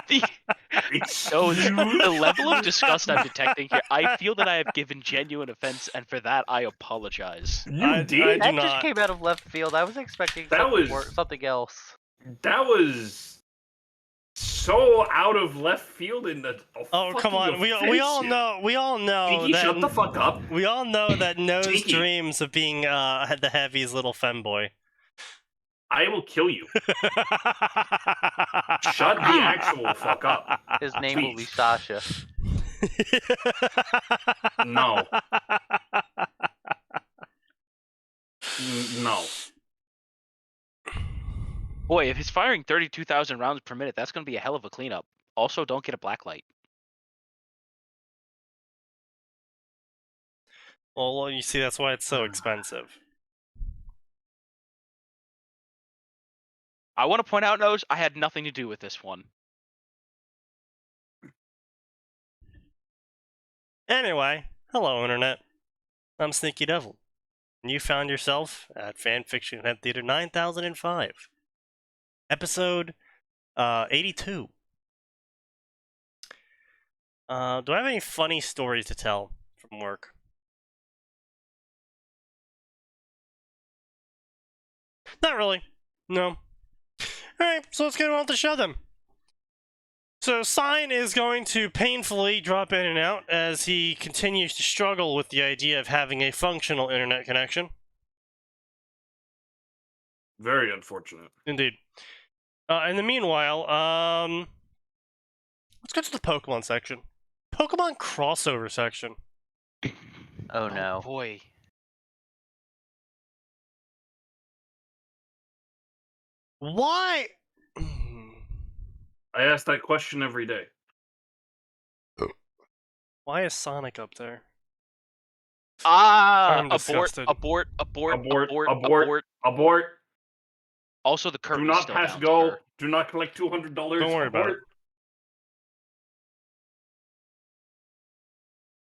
The level of disgust I'm detecting here, I feel that I have given genuine offense, and for that, I apologize. You did? I do That not. just came out of left field. I was expecting That something else. That was so out of left field in the. Oh, come on! We all know. We all know Sneaky, that. shut the fuck up. We all know that Nose Sneaky. dreams of being the Heavy's little femboy. I will kill you. Shut the actual fuck up. His name will be Sasha. No. No. Boy, if he's firing 32,000 rounds per minute, that's going to be a hell of a cleanup. Also, don't get a blacklight. Well, you see, that's why it's so expensive. I want to point out, Nose, I had nothing to do with this one. Anyway, hello, Internet. I'm Sneaky Devil, and you found yourself at Fanfiction at Theater 9005. Episode 82. Do I have any funny stories to tell from work? Not really. No. Alright, so let's get on with the show then. So Sign is going to painfully drop in and out as he continues to struggle with the idea of having a functional internet connection. Very unfortunate. Indeed. In the meanwhile, let's go to the Pokemon section. Pokemon crossover section. Oh no. Boy. Why? I ask that question every day. Why is Sonic up there? Ah! I'm disgusted. Abort. Also, the Do curtain's not still pass down, go. sir. Do not collect $200. Don't worry about it.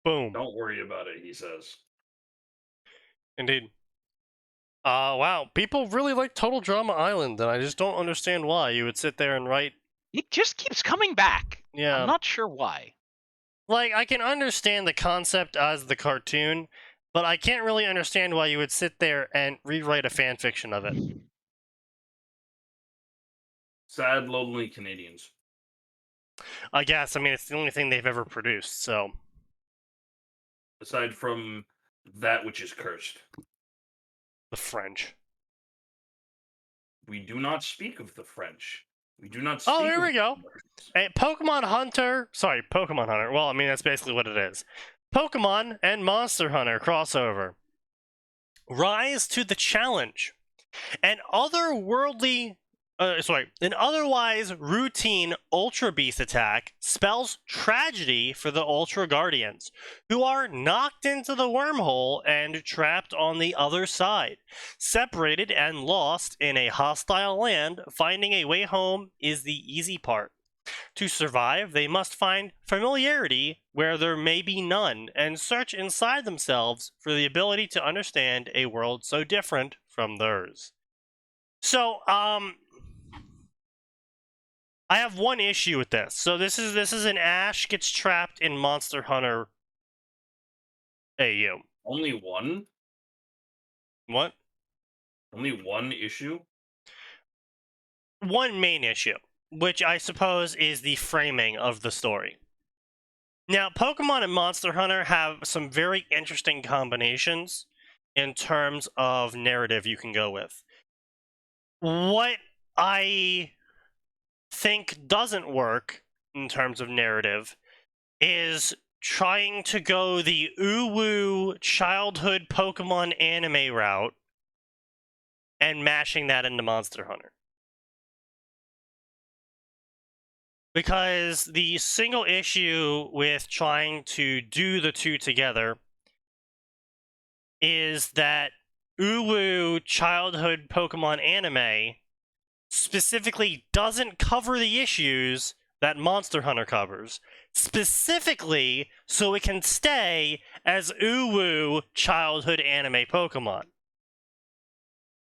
Boom. Don't worry about it, he says. Indeed. Wow. People really like Total Drama Island, and I just don't understand why you would sit there and write. It just keeps coming back. Yeah. I'm not sure why. Like, I can understand the concept as the cartoon, but I can't really understand why you would sit there and rewrite a fanfiction of it. Sad, lonely Canadians. I guess. I mean, it's the only thing they've ever produced, so. Aside from that which is cursed. The French. We do not speak of the French. We do not speak Oh, here of we go. the French. Hey, Pokemon Hunter. Sorry, Pokemon Hunter. Well, I mean, that's basically what it is. Pokemon and Monster Hunter crossover. Rise to the challenge. An otherwise routine Ultra Beast attack spells tragedy for the Ultra Guardians, who are knocked into the wormhole and trapped on the other side. Separated and lost in a hostile land, finding a way home is the easy part. To survive, they must find familiarity where there may be none, and search inside themselves for the ability to understand a world so different from theirs. So, I have one issue with this. So this is an Ash gets trapped in Monster Hunter AU. Only one? What? Only one issue? One main issue, which I suppose is the framing of the story. Now, Pokemon and Monster Hunter have some very interesting combinations in terms of narrative you can go with. What I think doesn't work in terms of narrative is trying to go the uwu childhood Pokemon anime route and mashing that into Monster Hunter. Because the single issue with trying to do the two together is that uwu childhood Pokemon anime specifically doesn't cover the issues that Monster Hunter covers. Specifically, so it can stay as uwu childhood anime Pokemon.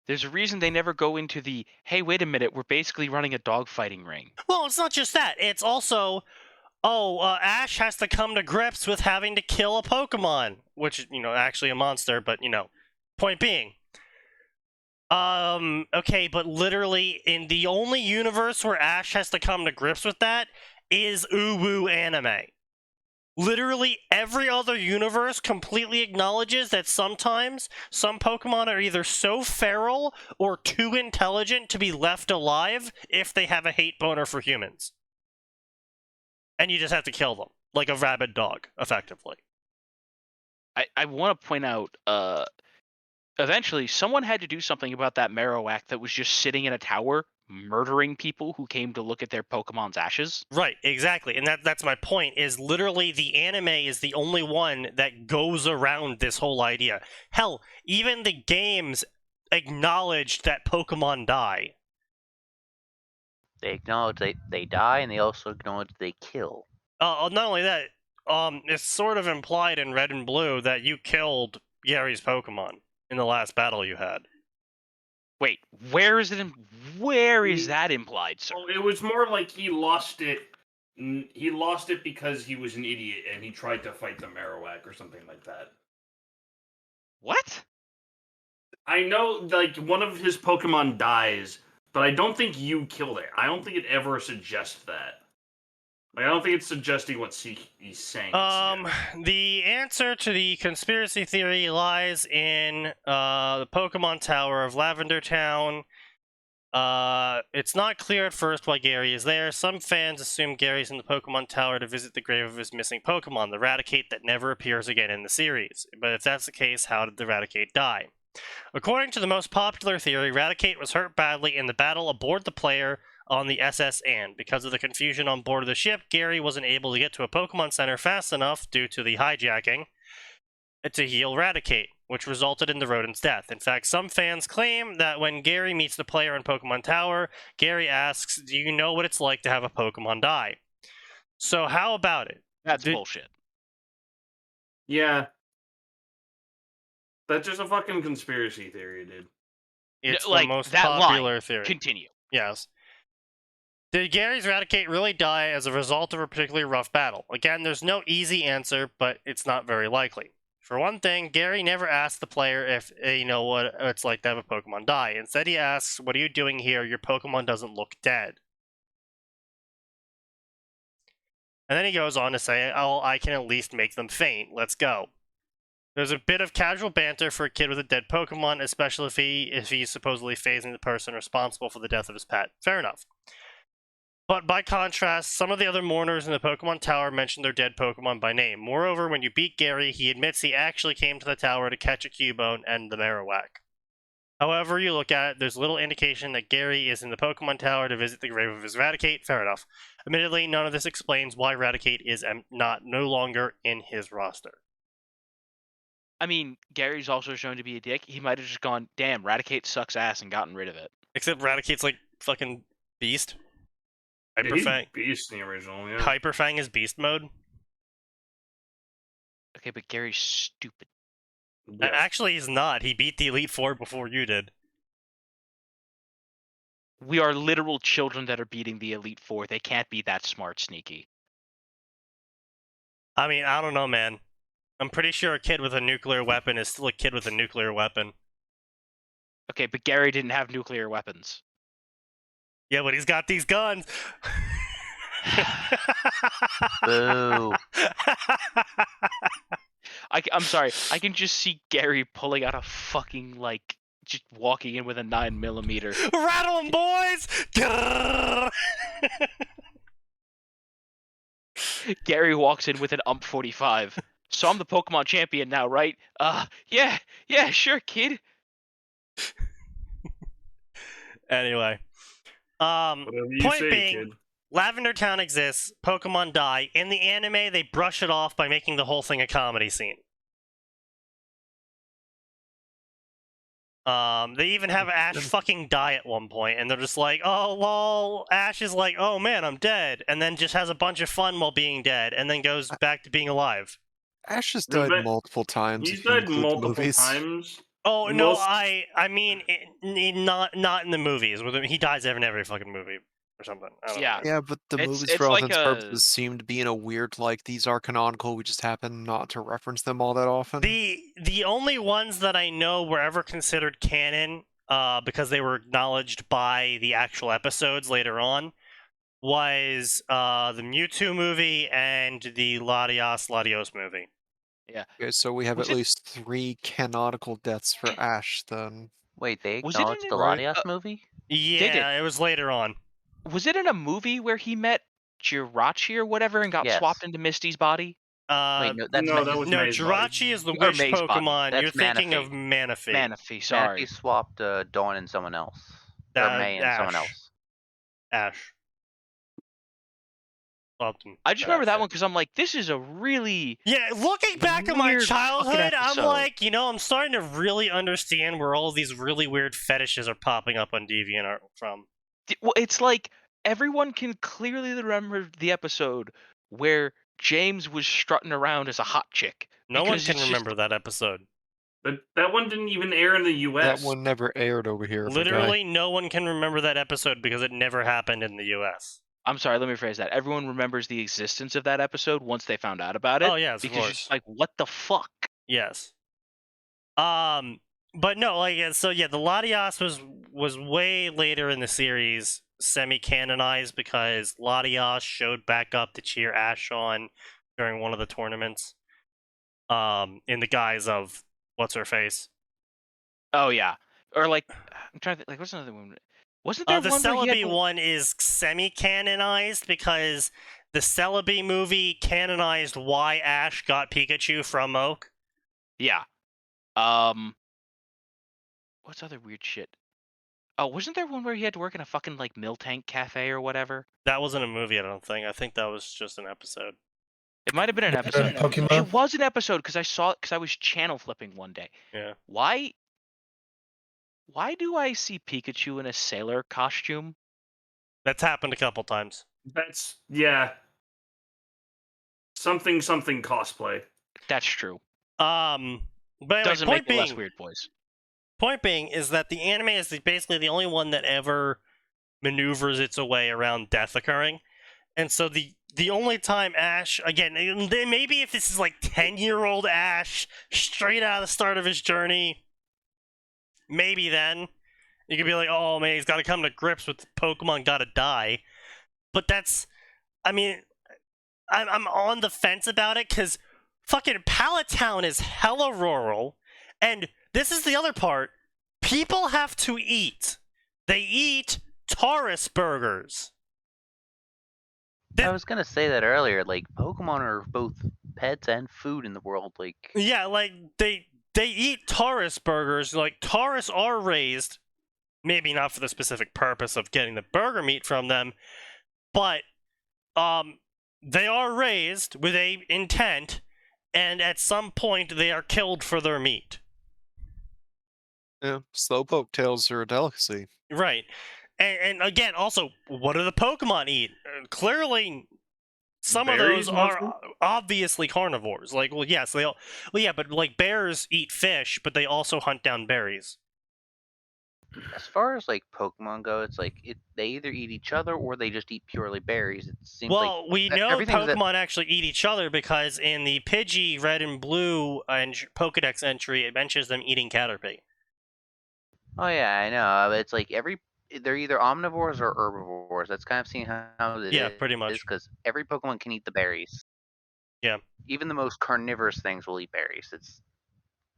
There's a reason they never go into the, hey, wait a minute, we're basically running a dogfighting ring. Well, it's not just that. It's also, Ash has to come to grips with having to kill a Pokemon, which, actually a monster, but, point being. Okay, but literally, in the only universe where Ash has to come to grips with that is Uwu anime. Literally every other universe completely acknowledges that sometimes some Pokemon are either so feral or too intelligent to be left alive if they have a hate boner for humans. And you just have to kill them, like a rabid dog, effectively. I want to point out, eventually someone had to do something about that Marowak that was just sitting in a tower murdering people who came to look at their Pokemon's ashes. Right, exactly. And that's my point, is literally the anime is the only one that goes around this whole idea. Hell, even the games acknowledged that Pokemon die. They acknowledge they die, and they also acknowledge they kill. Not only that, it's sort of implied in Red and Blue that you killed Gary's Pokemon in the last battle you had. Wait, where is that implied, sir? Well, it was more like he lost it. He lost it because he was an idiot and he tried to fight the Marowak or something like that. What? I know, like, one of his Pokemon dies, but I don't think you killed it. I don't think it ever suggests that. Like, I don't think it's suggesting what he's saying. The answer to the conspiracy theory lies in the Pokemon Tower of Lavender Town. It's not clear at first why Gary is there. Some fans assume Gary's in the Pokemon Tower to visit the grave of his missing Pokemon, the Raticate that never appears again in the series. But if that's the case, how did the Raticate die? According to the most popular theory, Raticate was hurt badly in the battle aboard the player on the SS Anne. Because of the confusion on board of the ship, Gary wasn't able to get to a Pokemon Center fast enough due to the hijacking to heal Raticate, which resulted in the rodent's death. In fact, some fans claim that when Gary meets the player in Pokemon Tower, Gary asks, "Do you know what it's like to have a Pokemon die?" So how about it? That's bullshit. Yeah. That's just a fucking conspiracy theory, dude. It's Like, the most that popular line. theory. Continue. Yes. Did Gary's Raticate really die as a result of a particularly rough battle? Again, there's no easy answer, but it's not very likely. For one thing, Gary never asks the player if what it's like to have a Pokemon die. Instead, he asks, "What are you doing here? Your Pokemon doesn't look dead." And then he goes on to say, "Oh, I can at least make them faint. Let's go." There's a bit of casual banter for a kid with a dead Pokemon, especially if he's supposedly phasing the person responsible for the death of his pet. Fair enough. But by contrast, some of the other mourners in the Pokemon Tower mention their dead Pokemon by name. Moreover, when you beat Gary, he admits he actually came to the tower to catch a Cubone and the Marowak. However you look at it, there's little indication that Gary is in the Pokemon Tower to visit the grave of his Raticate. Fair enough. Admittedly, none of this explains why Raticate is no longer in his roster. I mean, Gary's also shown to be a dick. He might have just gone, damn, Raticate sucks ass, and gotten rid of it. Except Raticate's like fucking beast. Yeah, he's Hyperfang. beast in the original, yeah. Hyperfang is beast mode. Okay, but Gary's stupid. Yeah. Actually, he's not. He beat the Elite Four before you did. We are literal children that are beating the Elite Four. They can't be that smart, Sneaky. I mean, I don't know, man. I'm pretty sure a kid with a nuclear weapon is still a kid with a nuclear weapon. Okay, but Gary didn't have nuclear weapons. Yeah, but he's got these guns. Boo. I'm sorry. I can just see Gary pulling out a fucking, just walking in with a 9mm. Rattle 'em, boys! Grrr! Gary walks in with an UMP-45. So I'm the Pokemon champion now, right? Yeah, sure, kid. Anyway. Whatever you Point say, being, kid. Lavender Town exists, Pokemon die. In the anime, they brush it off by making the whole thing a comedy scene. They even have Ash fucking die at one point, and they're just like, "Oh, lol." Ash is like, "Oh man, I'm dead," and then just has a bunch of fun while being dead, and then goes back to being alive. Ash has died multiple times. He's if you died include the multiple movies. times, Oh no, Most- I mean, not in the movies. He dies in every fucking movie or something. I don't Yeah. know. Yeah, but the movies, for it's all like intents and a purposes, seem to be in a weird, like, these are canonical, we just happen not to reference them all that often. The only ones that I know were ever considered canon, because they were acknowledged by the actual episodes later on, was the Mewtwo movie and the Latios movie. Okay, so we have Was at it- least 3 canonical deaths for Ash, then. Wait, they Was it in acknowledged it? the Right. Latias movie? Yeah, it was later on. Was it in a movie where he met Jirachi or whatever and got Yes. swapped into Misty's body? Wait, no, that's no, that was No, May's body. Jirachi is the Or wish May's body. Pokemon. That's You're thinking of Manaphy. Manaphy. Manaphy, sorry. Manaphy swapped Dawn and someone else. Or May and someone Ash. else. Ash. Swapped him. I just remember that Gotcha. one because I'm like, this is a really Yeah, looking back at my weird fucking childhood, I'm episode. like, I'm starting to really understand where all these really weird fetishes are popping up on DeviantArt from. Well, it's like everyone can clearly remember the episode where James was strutting around as a hot chick. No one because can it's just- remember that episode. But that one didn't even air in the U.S. That one never aired over here. if a guy- Literally, no one can remember that episode because it never happened in the U.S. I'm sorry, let me rephrase that. Everyone remembers the existence of that episode once they found out about it. Oh, yes, of because course. it's like, what the fuck? Yes. But no, so yeah, the Latias was way later in the series, semi-canonized because Latias showed back up to cheer Ash on during one of the tournaments. In the guise of what's her face. Oh yeah, or like I'm trying to think, like what's another one? Wasn't there The one where he had Celebi to- one is semi-canonized because the Celebi movie canonized why Ash got Pikachu from Oak. Yeah. What's other weird shit? Oh, wasn't there one where he had to work in a fucking like Miltank cafe or whatever? That wasn't a movie, I don't think. I think that was just an episode. It might have been an Yeah, episode. Pokemon? It was an episode because I was channel flipping one day. Yeah. Why do I see Pikachu in a sailor costume? That's happened a couple times. That's something cosplay. That's true. But anyway, Doesn't point make it less being, weird, boys. point being is that the anime is basically the only one that ever maneuvers its way around death occurring. And so the only time Ash, again, maybe if this is like 10-year-old Ash, straight out of the start of his journey, maybe then you could be like, oh man, he's got to come to grips with Pokemon gotta die. But that's, I mean, I'm on the fence about it because fucking Pallet Town is hella rural, and this is the other part. People have to eat. They eat Taurus burgers. I was gonna say that earlier. Like, Pokemon are both pets and food in the world. Like, Yeah, like they eat Taurus burgers. Like Taurus are raised, maybe not for the specific purpose of getting the burger meat from them, but they are raised with a intent, and at some point they are killed for their meat. Yeah, slowpoke tails are a delicacy. Right. And again, also, what do the Pokemon eat? Clearly, some of Berries, those are mostly? obviously carnivores. Like, well, yes, they all. Well, yeah, but like bears eat fish, but they also hunt down berries. as far as like Pokemon go, it's like they either eat each other or they just eat purely berries. It seems Well, we e- know everything that- Pokemon actually eat each other because in the Pidgey Red and Blue and Pokedex entry, it mentions them eating Caterpie. oh yeah, I know. It's like they're either omnivores or herbivores. That's kind of seeing how it Yeah, pretty much. because every Pokemon can eat the berries. Yeah. Even the most carnivorous things will eat berries.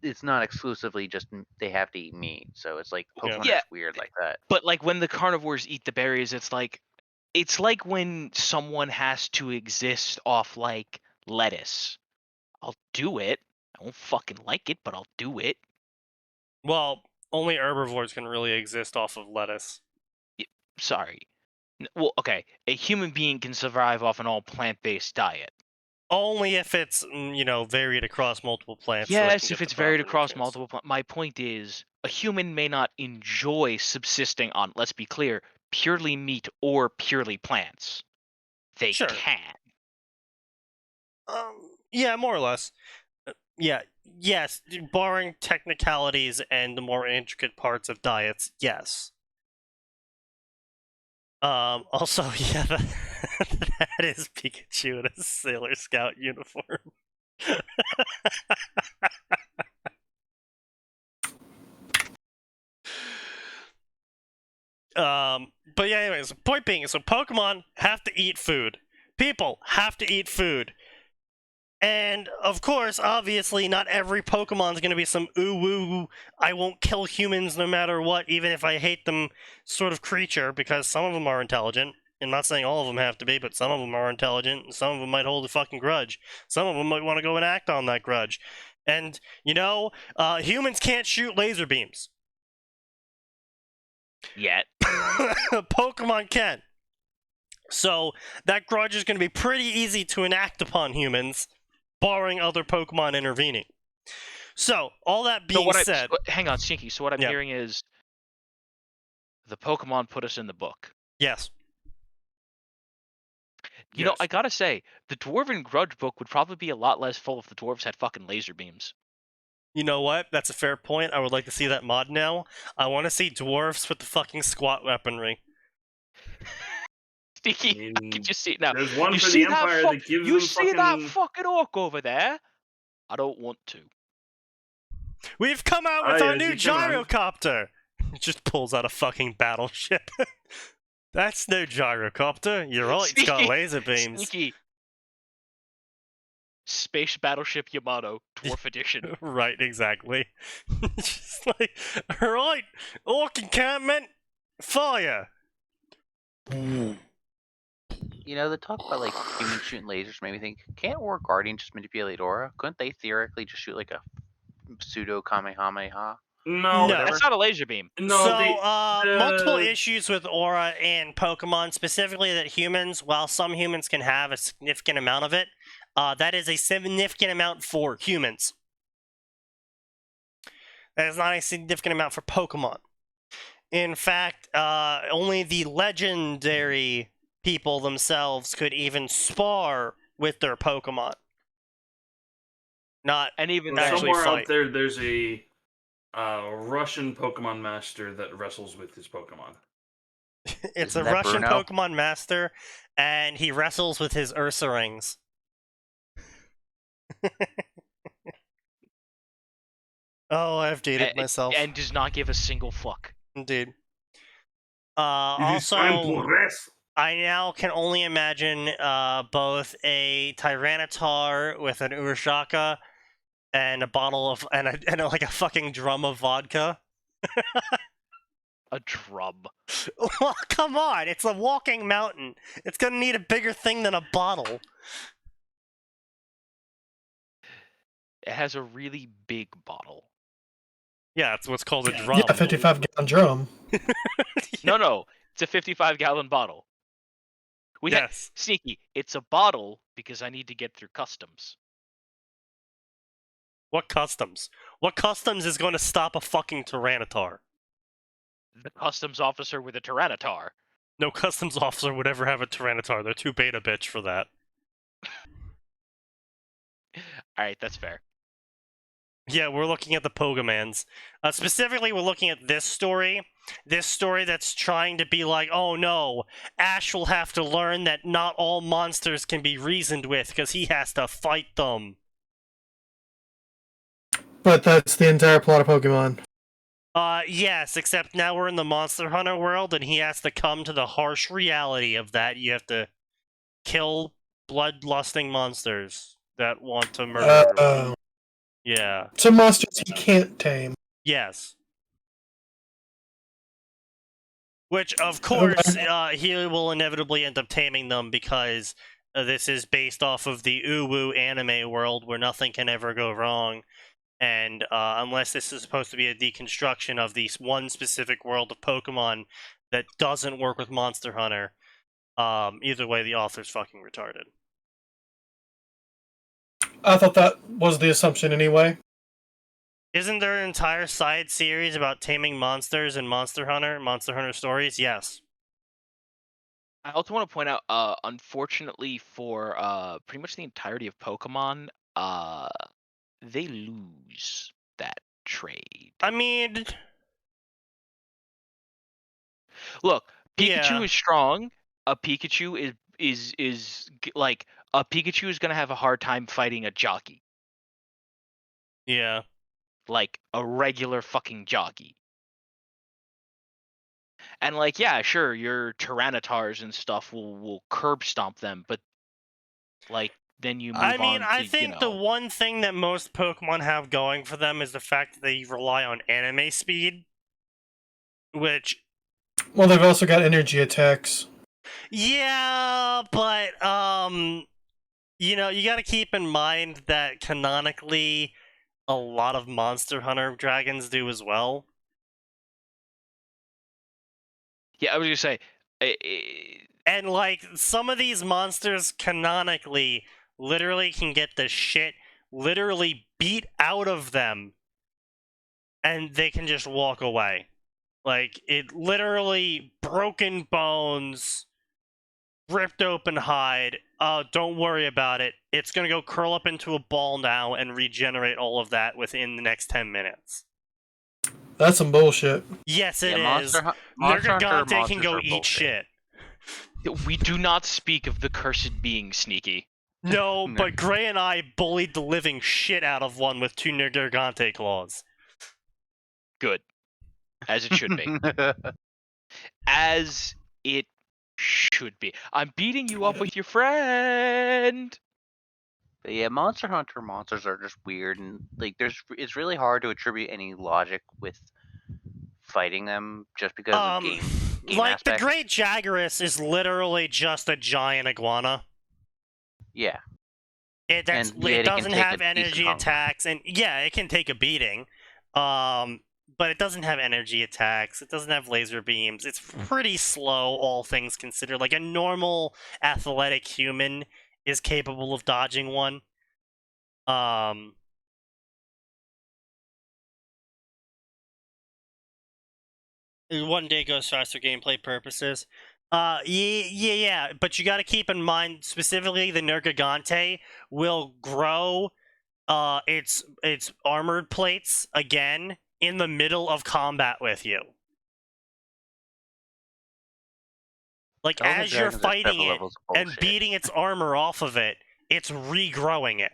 It's not exclusively just they have to eat meat. So it's like Yeah. Pokemon Yeah. is weird like that. But like when the carnivores eat the berries, it's like when someone has to exist off like lettuce. I'll do it. I won't fucking like it, but I'll do it. Well, only herbivores can really exist off of lettuce. Sorry. Well, okay. A human being can survive off an all plant-based diet. Only if it's, varied across multiple plants. so it Yes, can if get it's the varied proper across nutrients. multiple plants. My point is, a human may not enjoy subsisting on, let's be clear, purely meat or purely plants. They Sure. can. Yeah, more or less. Yeah, yes, barring technicalities and the more intricate parts of diets, yes. Also, yeah, that is Pikachu in a Sailor Scout uniform. But yeah, anyways, point being, so Pokemon have to eat food. People have to eat food. And, of course, obviously, not every Pokemon is going to be some ooh-woo, I won't kill humans no matter what, even if I hate them sort of creature, because some of them are intelligent. I'm not saying all of them have to be, but some of them are intelligent, and some of them might hold a fucking grudge. Some of them might want to go and act on that grudge. And, humans can't shoot laser beams. Yet. Pokemon can. So, that grudge is going to be pretty easy to enact upon humans, barring other Pokemon intervening. So, all that being said... hang on, Sneaky. So what I'm hearing is the Pokemon put us in the book. Yes. You know, I gotta say, the Dwarven Grudge book would probably be a lot less full if the dwarves had fucking laser beams. You know what? That's a fair point. I would like to see that mod now. I want to see dwarves with the fucking squat weaponry. Sneaky, I can just see it now. There's one You for see the Empire that gives You them see that fucking... fucking orc over there? I don't want to. We've come out with our yes, new you can run. gyrocopter! Just pulls out a fucking battleship. That's no gyrocopter. You're right, it's got Sneaky, laser beams. Sneaky. Space Battleship Yamato, Dwarf Edition. Right, exactly. Just like, alright, orc encampment, fire! You know, the talk about like humans shooting lasers made me think, can't War Guardian just manipulate aura? Couldn't they theoretically just shoot like a pseudo Kamehameha? No, No. That's not a laser beam. No, So, multiple issues with aura in Pokemon, specifically that humans, while some humans can have a significant amount of it, that is a significant amount for humans. That is not a significant amount for Pokemon. In fact, only the legendary people themselves could even spar with their Pokemon. Not And even actually somewhere fight. out there, there's a Russian Pokemon master that wrestles with his Pokemon. It's Isn't a that Russian Bruno? Pokemon master, and he wrestles with his Ursa-rings. Oh, I've dated myself. And does not give a single fuck. Indeed. It is time to Also, rest. I now can only imagine both a Tyranitar with an Urshaka and a bottle of and like a fucking drum of vodka. A drum. Well, come on, it's a walking mountain. It's gonna need a bigger thing than a bottle. It has a really big bottle. Yeah, it's what's called a drum. Yeah, 55-gallon drum. No, it's a 55-gallon bottle. Yes. Sneaky, it's a bottle because I need to get through customs. What customs? What customs is going to stop a fucking Tyranitar? The customs officer with a Tyranitar. No customs officer would ever have a Tyranitar. They're too beta bitch for that. Alright, that's fair. Yeah, we're looking at the Pogamans. Specifically, we're looking at this story. This story that's trying to be like, oh no, Ash will have to learn that not all monsters can be reasoned with because he has to fight them. But that's the entire plot of Pokemon. Yes, except now we're in the Monster Hunter world, and he has to come to the harsh reality of that. You have to kill bloodlusting monsters that want to murder. Yeah. Some monsters he can't tame. Yes. Which, of course, he will inevitably end up taming them because this is based off of the uwu anime world where nothing can ever go wrong. And unless this is supposed to be a deconstruction of the one specific world of Pokemon that doesn't work with Monster Hunter, either way, the author's fucking retarded. I thought that was the assumption anyway. Isn't there an entire side series about taming monsters in Monster Hunter stories? Yes. I also want to point out, unfortunately for pretty much the entirety of Pokemon, they lose that trade. I mean, Look, Pikachu yeah. is strong. A Pikachu like a Pikachu is gonna have a hard time fighting a jockey, Yeah. like a regular fucking jockey. And like, yeah, sure, your Tyrannitars and stuff will curb stomp them, but like then you move I mean, on I to, think the one thing that most Pokemon have going for them is the fact that they rely on anime speed, which, Well, they've also got energy attacks. yeah, but you know, you got to keep in mind that canonically, a lot of Monster Hunter dragons do as well. Yeah, I was gonna say, And like some of these monsters canonically literally can get the shit literally beat out of them and they can just walk away. Like it literally broken bones, ripped open hide. Don't worry about it. It's gonna go curl up into a ball now and regenerate all of that within the next 10 minutes. That's some bullshit. Yes, it Yeah, is. Monster Hunter Nergigante can monsters go are eat bullshit. shit. we do not speak of the cursed being Sneaky. No, No. but Gray and I bullied the living shit out of one with 2 Nergigante claws. Good, as it should be. As it should be. I'm beating you up with your friend. But yeah, Monster Hunter monsters are just weird, and like it's really hard to attribute any logic with fighting them just because of game Like the aspects. Great Jaggerus is literally just a giant iguana. Yeah, It And yet it it can doesn't take have a decent energy hunk. attacks, and yeah, it can take a beating. But it doesn't have energy attacks. It doesn't have laser beams. It's pretty slow, all things considered. Like a normal athletic human is capable of dodging one. One day goes faster gameplay purposes. Yeah, but you got to keep in mind specifically the Nergigante will grow its armored plates again in the middle of combat with you. Like Elder as you're Dragons are fighting several it levels of and bullshit. beating its armor off of it, it's regrowing it.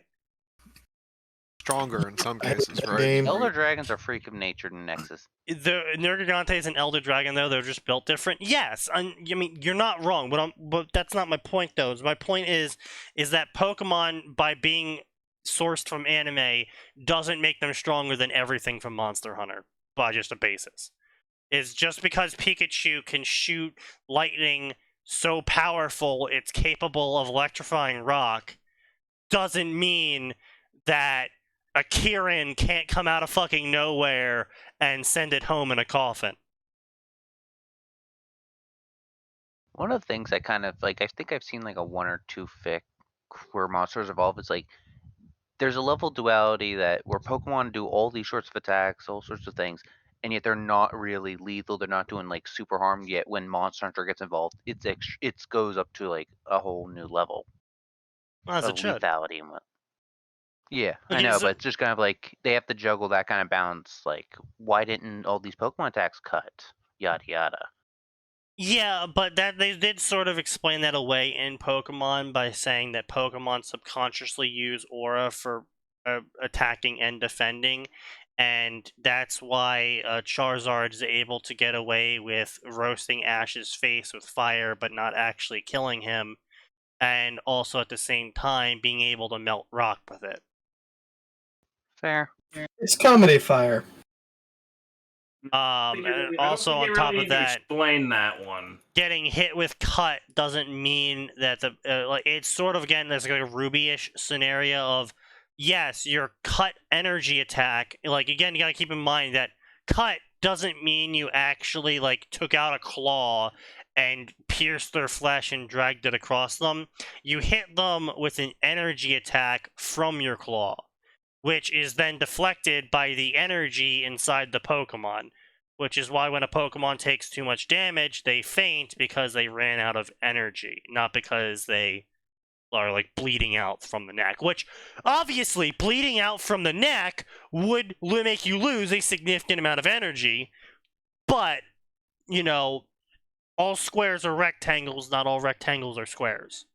Stronger in some I hate cases, that right? game. Elder Dragons are freak of nature in Nexus. The Nergigante is an Elder Dragon, though. They're just built different. Yes, I mean you're not wrong, but that's not my point, though. My point is that Pokemon, by being sourced from anime, doesn't make them stronger than everything from Monster Hunter by just a basis. It's just because Pikachu can shoot lightning so powerful it's capable of electrifying rock, doesn't mean that a Kirin can't come out of fucking nowhere and send it home in a coffin. One of the things I kind of like, I think I've seen like a 1 or 2 fic where monsters evolve. It's like there's a level duality that where Pokemon do all these sorts of attacks, all sorts of things, and yet they're not really lethal. They're not doing like super harm. Yet when Monster Hunter gets involved, it goes up to like a whole new level As of it should. lethality and what. Yeah, I Okay, know, so- but it's just kind of like they have to juggle that kind of balance. Like, why didn't all these Pokemon attacks cut? Yada yada. Yeah, but that they did sort of explain that away in Pokemon by saying that Pokemon subconsciously use aura for attacking and defending, and that's why Charizard is able to get away with roasting Ash's face with fire, but not actually killing him, and also at the same time being able to melt rock with it. Fair. It's comedy fire. And also on top of that, explain that one. getting hit with cut doesn't mean that the like it's sort of again there's like a Ruby-ish scenario of yes, your cut energy attack. Like again, you gotta keep in mind that cut doesn't mean you actually like took out a claw and pierced their flesh and dragged it across them. You hit them with an energy attack from your claw, which is then deflected by the energy inside the Pokemon, which is why when a Pokemon takes too much damage, they faint because they ran out of energy, not because they are like bleeding out from the neck, which obviously bleeding out from the neck would make you lose a significant amount of energy, but, you know, all squares are rectangles, not all rectangles are squares.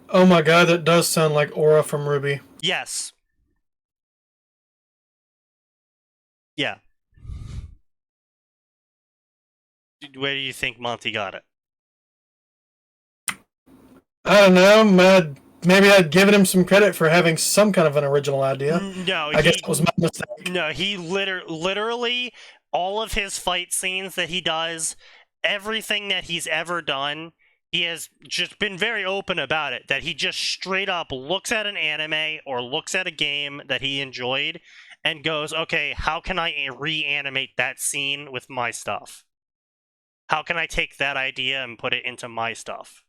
Oh my god, that does sound like Aura from Ruby. Yes. Yeah. Where do you think Monty got it? I don't know, maybe I'd given him some credit for having some kind of an original idea. No, I guess it was my mistake. No, he literally, all of his fight scenes that he does, everything that he's ever done, he has just been very open about it, that he just straight up looks at an anime or looks at a game that he enjoyed and goes, okay, how can I reanimate that scene with my stuff? How can I take that idea and put it into my stuff?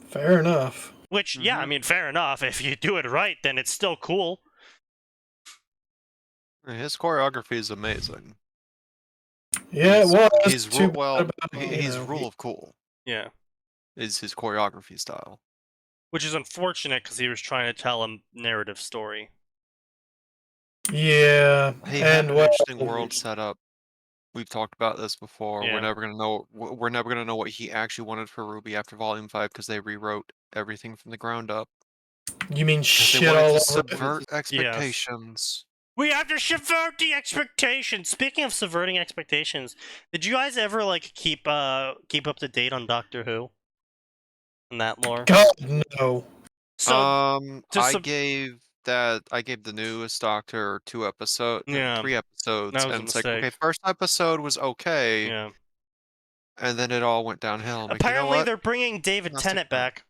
Fair enough. Which, yeah, I mean, fair enough. If you do it right, then it's still cool. His choreography is amazing. Yeah, well, His rule of cool Yeah. is his choreography style. Which is unfortunate because he was trying to tell a narrative story. Yeah, He had and an well, interesting world setup. We've talked about this before. Yeah. We're never gonna know. We're never gonna know what he actually wanted for Ruby after Volume 5 because they rewrote everything from the ground up. You mean 'Cause shit they wanted all to over? subvert expectations. We have to subvert the expectations. Speaking of subverting expectations, did you guys ever like keep up to date on Doctor Who? And that lore? God no. So I gave the newest Doctor 2 episodes, Yeah. 3 episodes, That was a and it's like, okay, mistake. first episode was okay, yeah. and then it all went downhill. I'm like, you know Apparently what? they're bringing David That's Tennant different. back.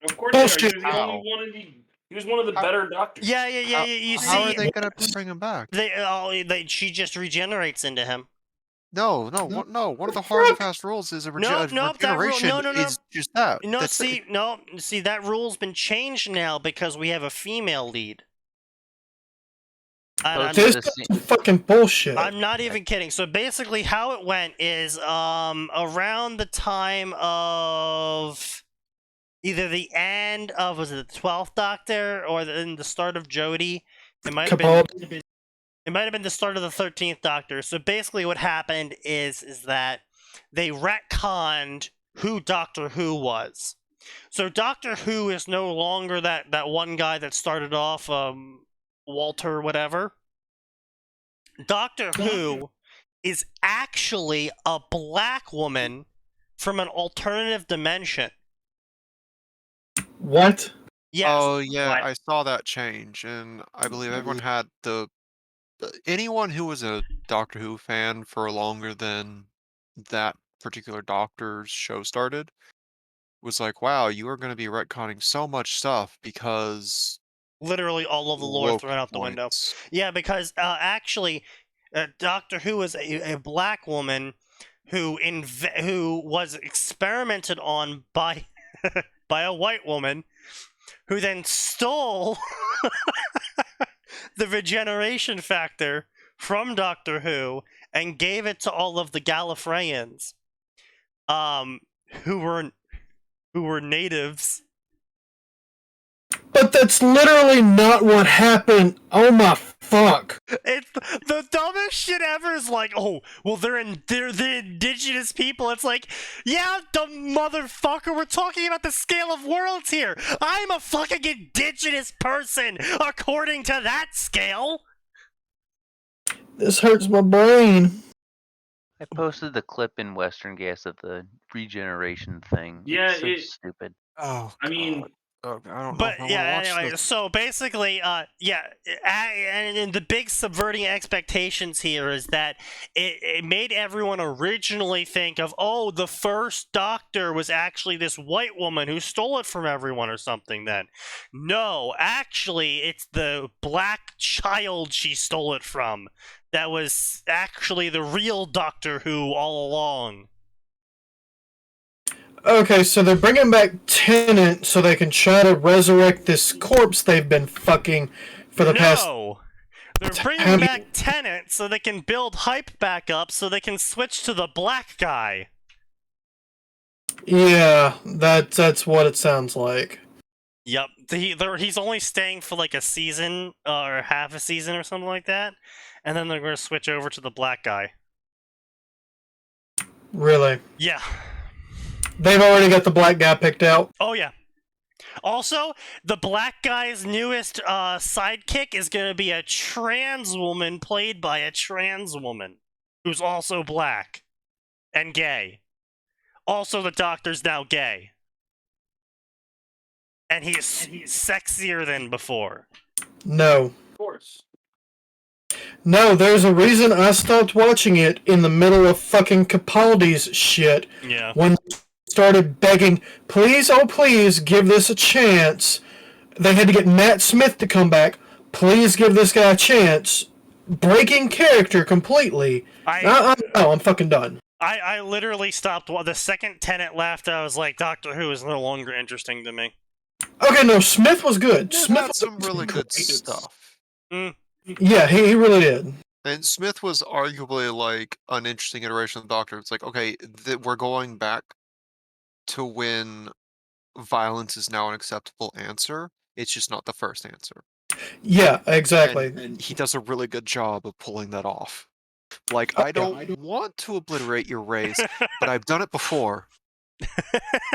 Of course, they are. Bullshit. He was the only one of the. He was one of the better doctors. Yeah. You How are see, they gonna bring him back? she just regenerates into him. No. One of the hard and fast rules is a Nope, that rule- regeneration no. is just that. No, That's see, that rule's been changed now because we have a female lead. I'm, So This the is scene- some fucking bullshit. I'm not even kidding. So basically, how it went is around the time of either the end of was it the 12th Doctor or in the start of Jodie. It might have been. Capaldi. It might have been the start of the 13th Doctor. So basically, what happened is that they retconned who Doctor Who was. So Doctor Who is no longer that one guy that started off, Walter whatever. Doctor Who is actually a black woman from an alternative dimension. What? Yes. Oh yeah, What? I saw that change, and I believe everyone had anyone who was a Doctor Who fan for longer than that particular Doctor's show started was like, wow, you are going to be retconning so much stuff because Literally all of the lore woke thrown out the window. points. Yeah, because actually, Doctor Who is a black woman who was experimented on by by a white woman, who then stole the regeneration factor from Doctor Who and gave it to all of the Gallifreyans, who were natives. But that's literally not what happened. Oh my fuck. It's the dumbest shit ever. Is like, oh, well, they're the indigenous people. It's like, yeah, dumb motherfucker. We're talking about the scale of worlds here. I'm a fucking indigenous person according to that scale. This hurts my brain. I posted the clip in Western Gas of the regeneration thing. Yeah, It's so it- stupid. Oh, I mean, God. I don't know But if I yeah, want to watch anyway, this. so basically, and the big subverting expectations here is that it made everyone originally think of, oh, the first Doctor was actually this white woman who stole it from everyone or something then. No, actually, it's the black child she stole it from that was actually the real Doctor Who all along. Okay, so they're bringing back Tennant so they can try to resurrect this corpse they've been fucking for the past. No! They're bringing Have you- back Tennant so they can build hype back up so they can switch to the black guy. Yeah, that's what it sounds like. Yep, he's only staying for like a season or half a season or something like that, and then they're going to switch over to the black guy. Really. Yeah. They've already got the black guy picked out. Oh yeah. Also, the black guy's newest sidekick is going to be a trans woman played by a trans woman who's also black and gay. Also, the Doctor's now gay. And he's sexier than before. No. Of course. No, there's a reason I stopped watching it in the middle of fucking Capaldi's shit. Yeah. When they started begging, please, oh please, give this a chance. They had to get Matt Smith to come back. Please give this guy a chance. Breaking character completely. I'm fucking done. I literally stopped. The second Tenet left, I was like, Doctor Who is no longer interesting to me. Okay, no, Smith was good. Smith had some really good stuff. Yeah, he really did. And Smith was arguably like an interesting iteration of the Doctor. It's like, okay, we're going back to when violence is now an acceptable answer. It's just not the first answer. Yeah, exactly. And he does a really good job of pulling that off. Like, I don't want to obliterate your race, but I've done it before.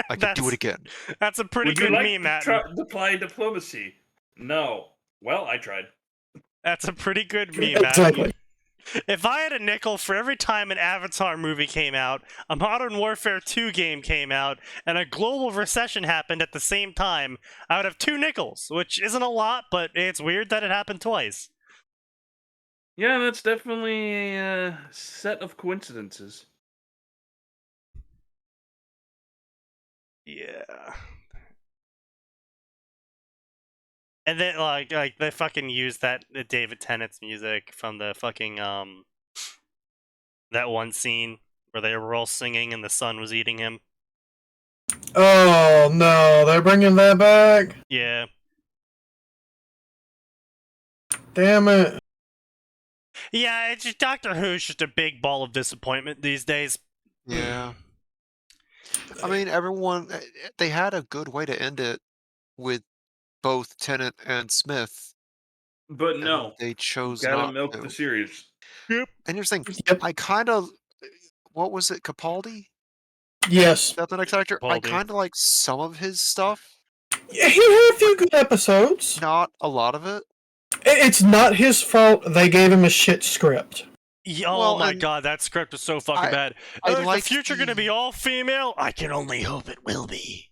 I can do it again. That's a pretty Would good you like meme, Matt. to apply diplomacy? No. Well, I tried. That's a pretty good meme, Matt. Exactly. If I had a nickel for every time an Avatar movie came out, a Modern Warfare 2 game came out, and a global recession happened at the same time, I would have 2 nickels, which isn't a lot, but it's weird that it happened twice. Yeah, that's definitely a set of coincidences. Yeah. And then like they fucking used that David Tennant's music from the fucking that one scene where they were all singing and the sun was eating him. Oh no, they're bringing that back? Yeah. Damn it. Yeah, it's just Doctor Who's just a big ball of disappointment these days. Yeah. I mean, everyone, they had a good way to end it with both Tennant and Smith. But no, they chose gotta not milk to. the series. Yep. And here's the thing, Yep. I kind of, what was it, Capaldi? Yes. Is that the next actor? I Capaldi. kind of like some of his stuff. Yeah, he had a few good episodes. Not a lot of it. It's not his fault they gave him a shit script. Oh Well, my and god, that script is so fucking bad. I Is like the future gonna be all female? I can only hope it will be.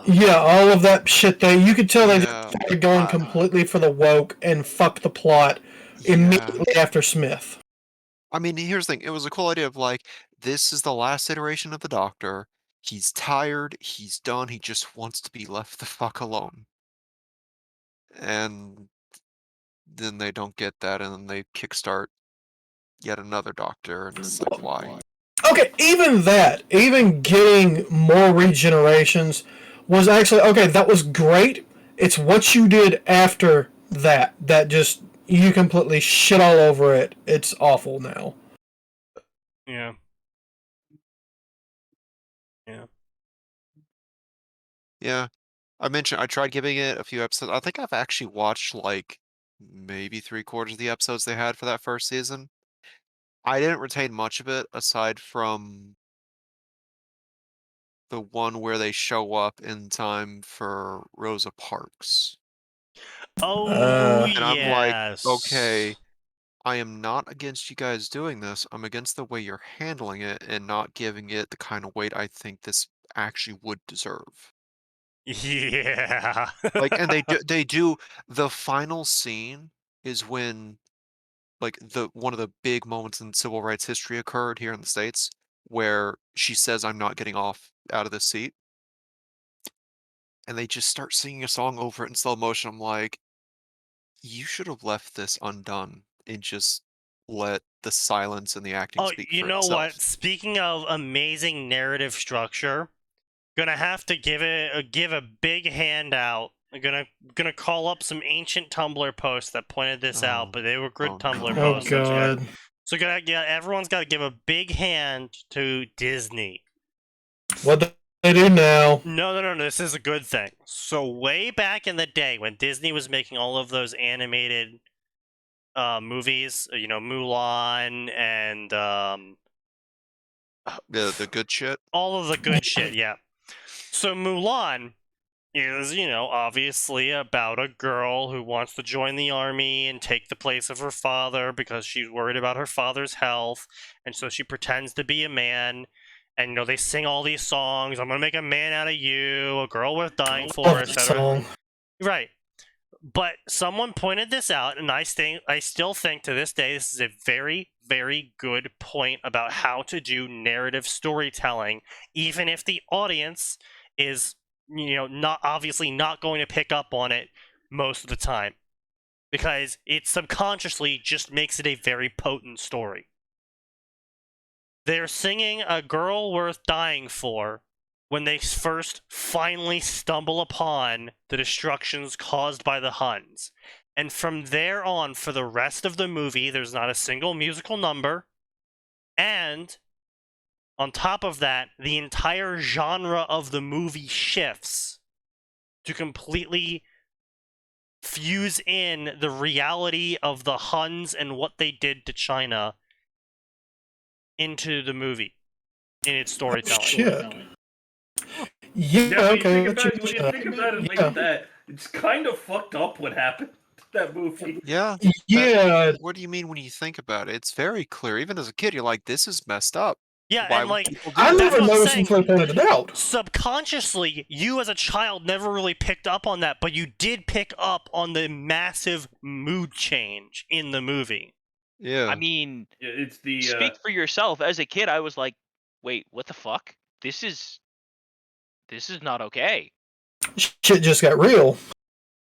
Yeah, all of that shit you could tell they Yeah. just started going completely for the woke and fuck the plot immediately after Smith. I mean, here's the thing. It was a cool idea of like, this is the last iteration of the Doctor. He's tired. He's done. He just wants to be left the fuck alone. And then they don't get that, and then they kickstart yet another Doctor, and it's like, why? Okay, even getting more regenerations was actually, okay, that was great. It's what you did after that just, you completely shit all over it. It's awful now. Yeah. Yeah. Yeah. I mentioned I tried giving it a few episodes. I think I've actually watched like maybe 3/4 of the episodes they had for that first season. I didn't retain much of it aside from the one where they show up in time for Rosa Parks. Oh, And I'm like, yes. okay, I am not against you guys doing this. I'm against the way you're handling it and not giving it the kind of weight I think this actually would deserve. Yeah. Like, and they do the final scene is when like one of the big moments in civil rights history occurred here in the States where she says, I'm not getting off out of this seat. And they just start singing a song over it in slow motion. I'm like, you should have left this undone and just let the silence and the acting speak for you know itself. what? Speaking of amazing narrative structure, gonna have to give a big handout. I'm gonna call up some ancient Tumblr posts that pointed this out, but they were good Tumblr Oh posts. god. So everyone's got to give a big hand to Disney. What'd They do now. No. This is a good thing. So way back in the day when Disney was making all of those animated movies, Mulan and The good shit. all of the good shit, yeah. So Mulan is, obviously about a girl who wants to join the army and take the place of her father because she's worried about her father's health, and so she pretends to be a man. And they sing all these songs. I'm gonna make a man out of you, a girl worth dying for, Love that etc. song. Right. But someone pointed this out, and I still think to this day this is a very, very good point about how to do narrative storytelling, even if the audience is, not obviously not going to pick up on it most of the time, because it subconsciously just makes it a very potent story. They're singing A Girl Worth Dying For when they first finally stumble upon the destructions caused by the Huns. And from there on, for the rest of the movie, there's not a single musical number. And on top of that, the entire genre of the movie shifts to completely fuse in the reality of the Huns and what they did to China into the movie in its storytelling. Shit. Yeah, Okay. when you think about it like that, it's kind of fucked up what happened to that movie. Yeah. Yeah. What do you mean when you think about it? It's very clear. Even as a kid, you're like, this is messed up. Yeah, Why and would like people do I that? that's never what I'm noticed saying. until I pointed it out. Subconsciously, you as a child never really picked up on that, but you did pick up on the massive mood change in the movie. Yeah. I mean, Yeah, it's the speak for yourself. As a kid, I was like, "Wait, what the fuck? This is not okay." Shit just got real.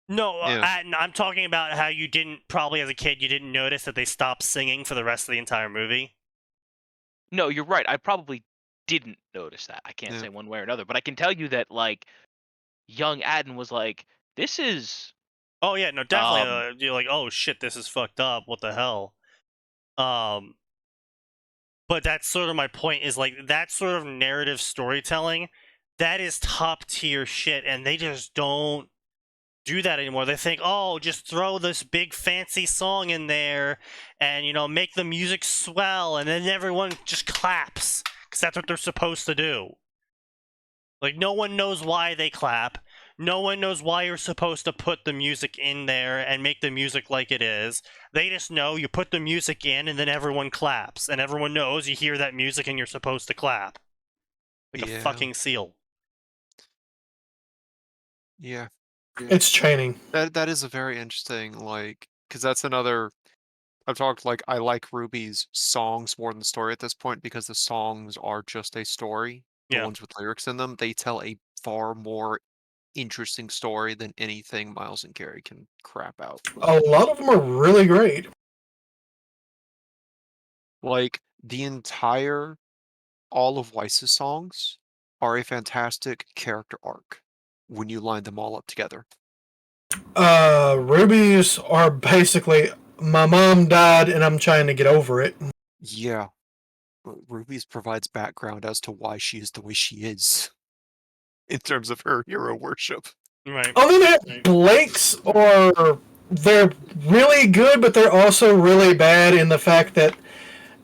No, Yeah. I'm talking about how you didn't, probably as a kid, you didn't notice that they stopped singing for the rest of the entire movie. No, you're right. I probably didn't notice that. I can't Yeah. say one way or another, but I can tell you that like young Aden was like, "This is." Oh yeah, no, definitely. You're like, oh shit, this is fucked up. What the hell? But that's sort of my point. Is like that sort of narrative storytelling, that is top tier shit, and they just don't do that anymore. They think, oh, just throw this big fancy song in there, and make the music swell, and then everyone just claps because that's what they're supposed to do. Like no one knows why they clap. No one knows why you're supposed to put the music in there and make the music like it is. They just know you put the music in and then everyone claps. And everyone knows you hear that music and you're supposed to clap. Like a fucking seal. Yeah. It's training. That is a very interesting, like, because that's another. I've talked like I like Ruby's songs more than the story at this point because the songs are just a story. The Yeah. ones with lyrics in them, they tell a far more interesting story than anything Miles and Carrie can crap out. A lot of them are really great. Like all of Weiss's songs are a fantastic character arc when you line them all up together. Rubies are basically my mom died and I'm trying to get over it. Yeah. Ruby's provides background as to why she is the way she is in terms of her hero worship. Right. Other than that, Blake's they're really good, but they're also really bad in the fact that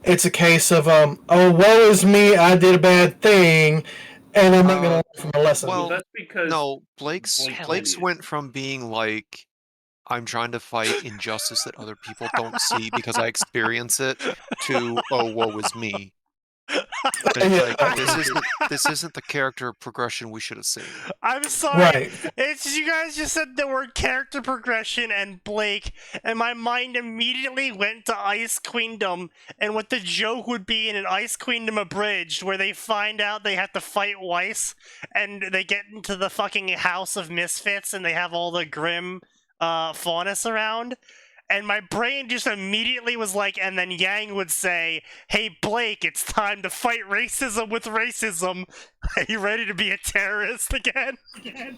it's a case of oh, woe is me, I did a bad thing, and I'm not gonna learn from the lesson. Well, that's because no, Blake's Blake went from being like, I'm trying to fight injustice that other people don't see because I experience it, to oh, woe is me. Like, this isn't the character progression we should have seen. I'm sorry. Right. It's you guys just said the word character progression and Blake, and my mind immediately went to Ice Queendom and what the joke would be in an Ice Queendom Abridged, where they find out they have to fight Weiss, and they get into the fucking House of Misfits, and they have all the grim faunus around. And my brain just immediately was like, and then Yang would say, hey, Blake, it's time to fight racism with racism. Are you ready to be a terrorist again?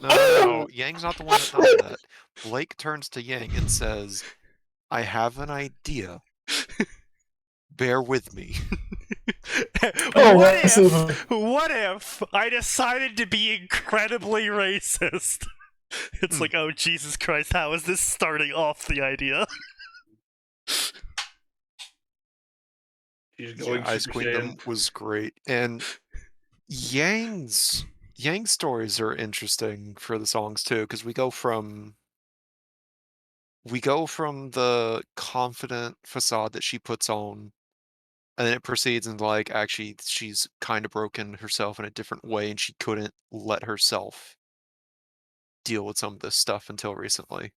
No, Yang's not the one that does that. Blake turns to Yang and says, I have an idea. Bear with me. Oh, what if I decided to be incredibly racist? It's like, oh Jesus Christ, how is this starting off the idea? She's going Ice Super Queendom Saiyan. was great, and Yang's stories are interesting for the songs too, because we go from the confident facade that she puts on, and then it proceeds into like actually she's kind of broken herself in a different way, and she couldn't let herself deal with some of this stuff until recently.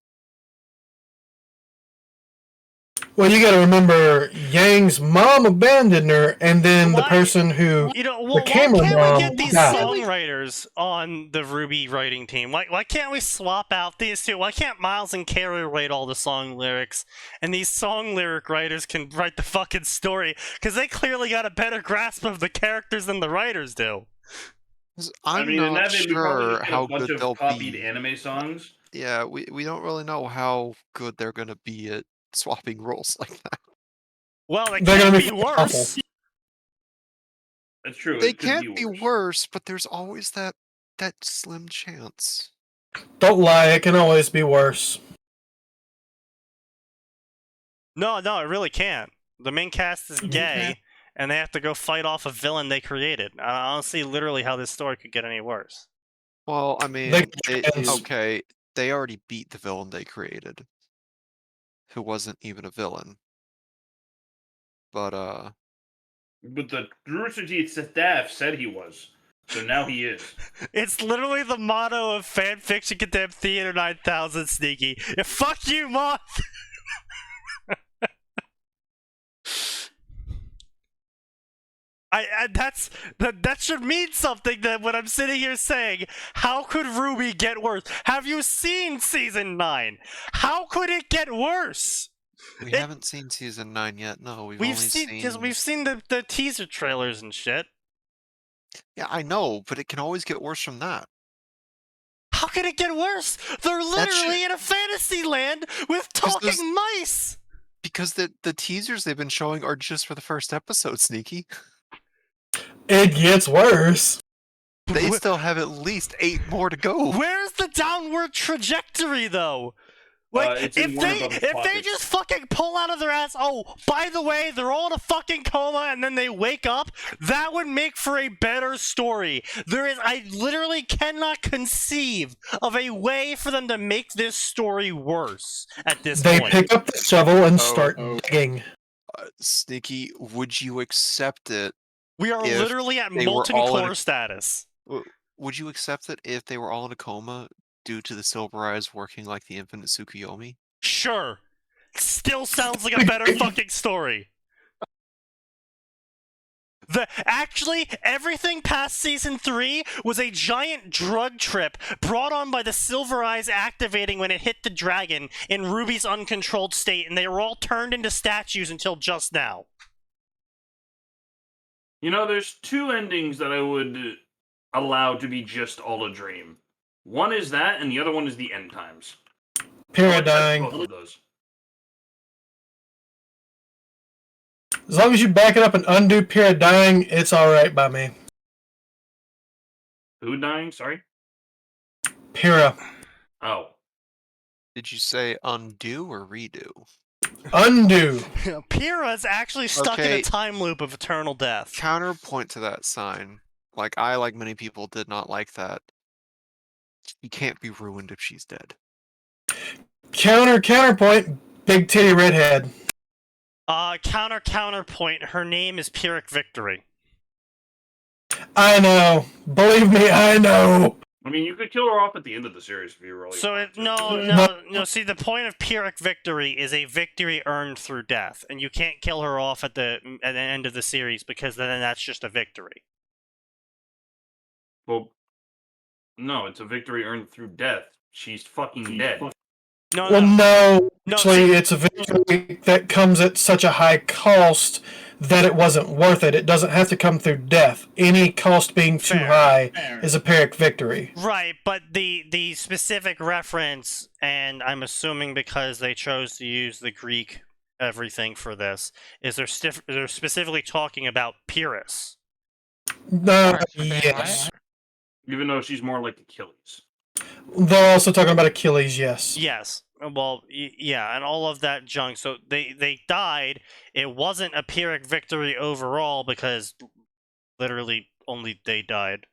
Well, you got to remember, Yang's mom abandoned her, and then the person who why camera can't we mom get these died. songwriters on the Ruby writing team? Why can't we swap out these two? Why can't Miles and Carrie write all the song lyrics, and these song lyric writers can write the fucking story? Because they clearly got a better grasp of the characters than the writers do. I'm not sure how good they'll copied be. anime songs. Yeah, we don't really know how good they're gonna be at swapping roles like that. Well, they They're can't gonna be be worse. awful. That's true. They it could can't be worse. worse, but there's always that slim chance. Don't lie, it can always be worse. No, it really can't. The main cast is gay, and they have to go fight off a villain they created. I don't see literally how this story could get any worse. Well, I mean, okay, they already beat the villain they created, who wasn't even a villain. But the Rooster Teeth staff said he was, so now he is. It's literally the motto of Fanfiction, Contempt, Theater 9000, Sneaky. Fuck you, Moth! That should mean something. That when I'm sitting here saying, how could Ruby get worse? Have you seen season 9? How could it get worse? we haven't seen season 9 yet. No, we've seen because we've seen the teaser trailers and shit. Yeah, I know, but it can always get worse from that. How can it get worse? They're literally in a fantasy land with talking mice. Because the teasers they've been showing are just for the first episode, Sneaky. It gets worse. They still have at least 8 more to go. Where's the downward trajectory, though? Like, if they just fucking pull out of their ass, oh, by the way, they're all in a fucking coma, and then they wake up, that would make for a better story. I literally cannot conceive of a way for them to make this story worse at this point. They pick up the shovel and start digging. Sneaky, would you accept it? We are literally at molten core status. Would you accept it if they were all in a coma due to the Silver Eyes working like the infinite Tsukuyomi? Sure. Still sounds like a better fucking story. Actually, everything past season 3 was a giant drug trip brought on by the Silver Eyes activating when it hit the dragon in Ruby's uncontrolled state, and they were all turned into statues until just now. You know, there's 2 endings that I would allow to be just all a dream. One is that, and the other one is the end times. Paradigm. Both of those. As long as you back it up and undo Pyrrha dying, it's alright by me. Who dying? Sorry? Pyrrha. Oh. Did you say undo or redo? Undo. Pyrrha's actually stuck in a time loop of eternal death. Counterpoint to that sign. Like, I, like many people, did not like that. She can't be ruined if she's dead. Counterpoint, big titty redhead. Counterpoint, her name is Pyrrhic Victory. I know. Believe me, I know. I mean, you could kill her off at the end of the series if you really So, wanted to. no, see, the point of Pyrrhic Victory is a victory earned through death, and you can't kill her off at the end of the series, because then that's just a victory. Well, no, it's a victory earned through death. She's fucking dead. No. Actually, it's a victory that comes at such a high cost that it wasn't worth it. It doesn't have to come through death. Any cost being too high is a Pyrrhic victory. Right, but the specific reference, and I'm assuming because they chose to use the Greek everything for this is they're specifically talking about Pyrrhus. Yes. Even though she's more like Achilles. They're also talking about Achilles, yes. Yes. Well, yeah, and all of that junk. So they died. It wasn't a Pyrrhic victory overall because literally only they died.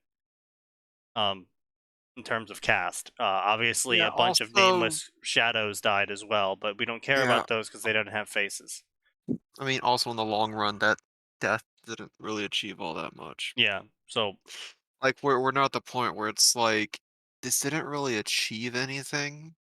In terms of cast, obviously Yeah, a bunch of also- nameless shadows died as well, but we don't care Yeah. about those because they don't have faces. I mean, also in the long run, that death didn't really achieve all that much. Yeah. So Like, we're not at the point where it's like, this didn't really achieve anything.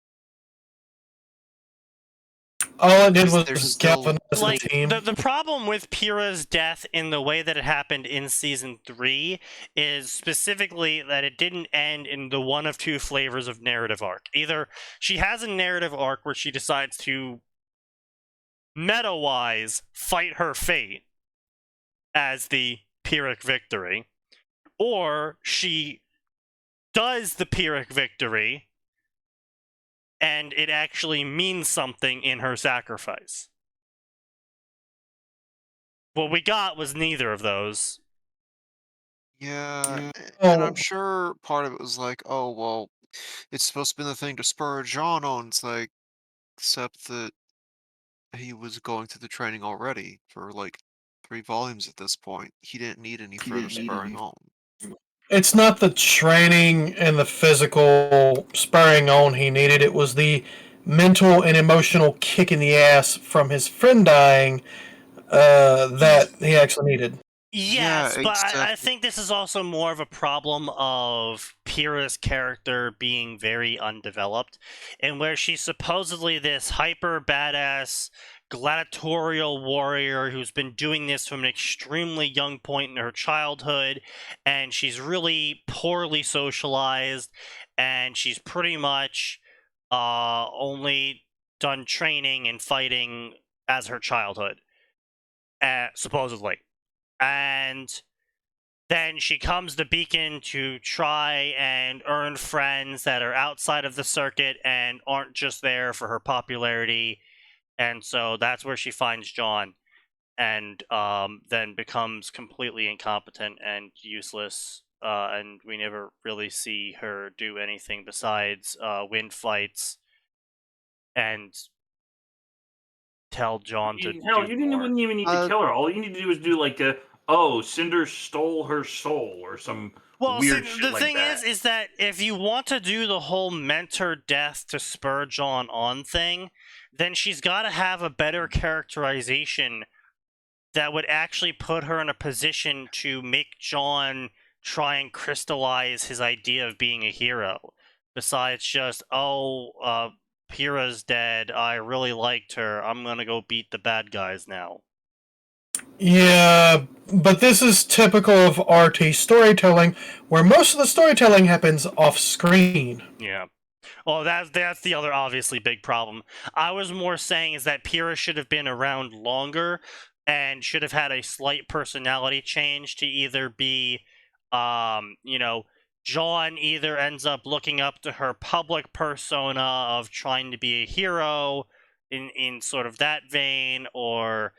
All it did There's was still- galvanize the like team. the problem with Pyrrha's death in the way that it happened in season 3 is specifically that it didn't end in the one of two flavors of narrative arc. Either she has a narrative arc where she decides to meta-wise fight her fate as the Pyrrhic victory, or she does the Pyrrhic victory and it actually means something in her sacrifice. What we got was neither of those. Yeah, and Oh. I'm sure part of it was like, oh, well, it's supposed to be the thing to spur John on. It's like, except that he was going through the training already for like 3 volumes at this point. He didn't need any further spurring on. It's not the training and the physical spurring on he needed. It was the mental and emotional kick in the ass from his friend dying that he actually needed. Yes, Yeah, but I exactly. think this is also more of a problem of Pyrrha's character being very undeveloped, and where she's supposedly this hyper badass gladiatorial warrior who's been doing this from an extremely young point in her childhood, and she's really poorly socialized, and she's pretty much only done training and fighting as her childhood, supposedly. And then she comes to Beacon to try and earn friends that are outside of the circuit and aren't just there for her popularity. And so that's where she finds John, and then becomes completely incompetent and useless. And we never really see her do anything besides win fights and tell John to Hell, do you more. wouldn't even need to kill her. All you need to do is do like a, oh, Cinder stole her soul or some weird shit the like thing that. is that if you want to do the whole mentor death to spur John on thing, then she's got to have a better characterization that would actually put her in a position to make John try and crystallize his idea of being a hero. Besides just, Pyrrha's dead, I really liked her, I'm gonna go beat the bad guys now. Yeah, but this is typical of RT storytelling, where most of the storytelling happens off screen. Yeah. Well, that's the other obviously big problem. I was more saying is that Pyrrha should have been around longer and should have had a slight personality change to either be, John either ends up looking up to her public persona of trying to be a hero in sort of that vein, or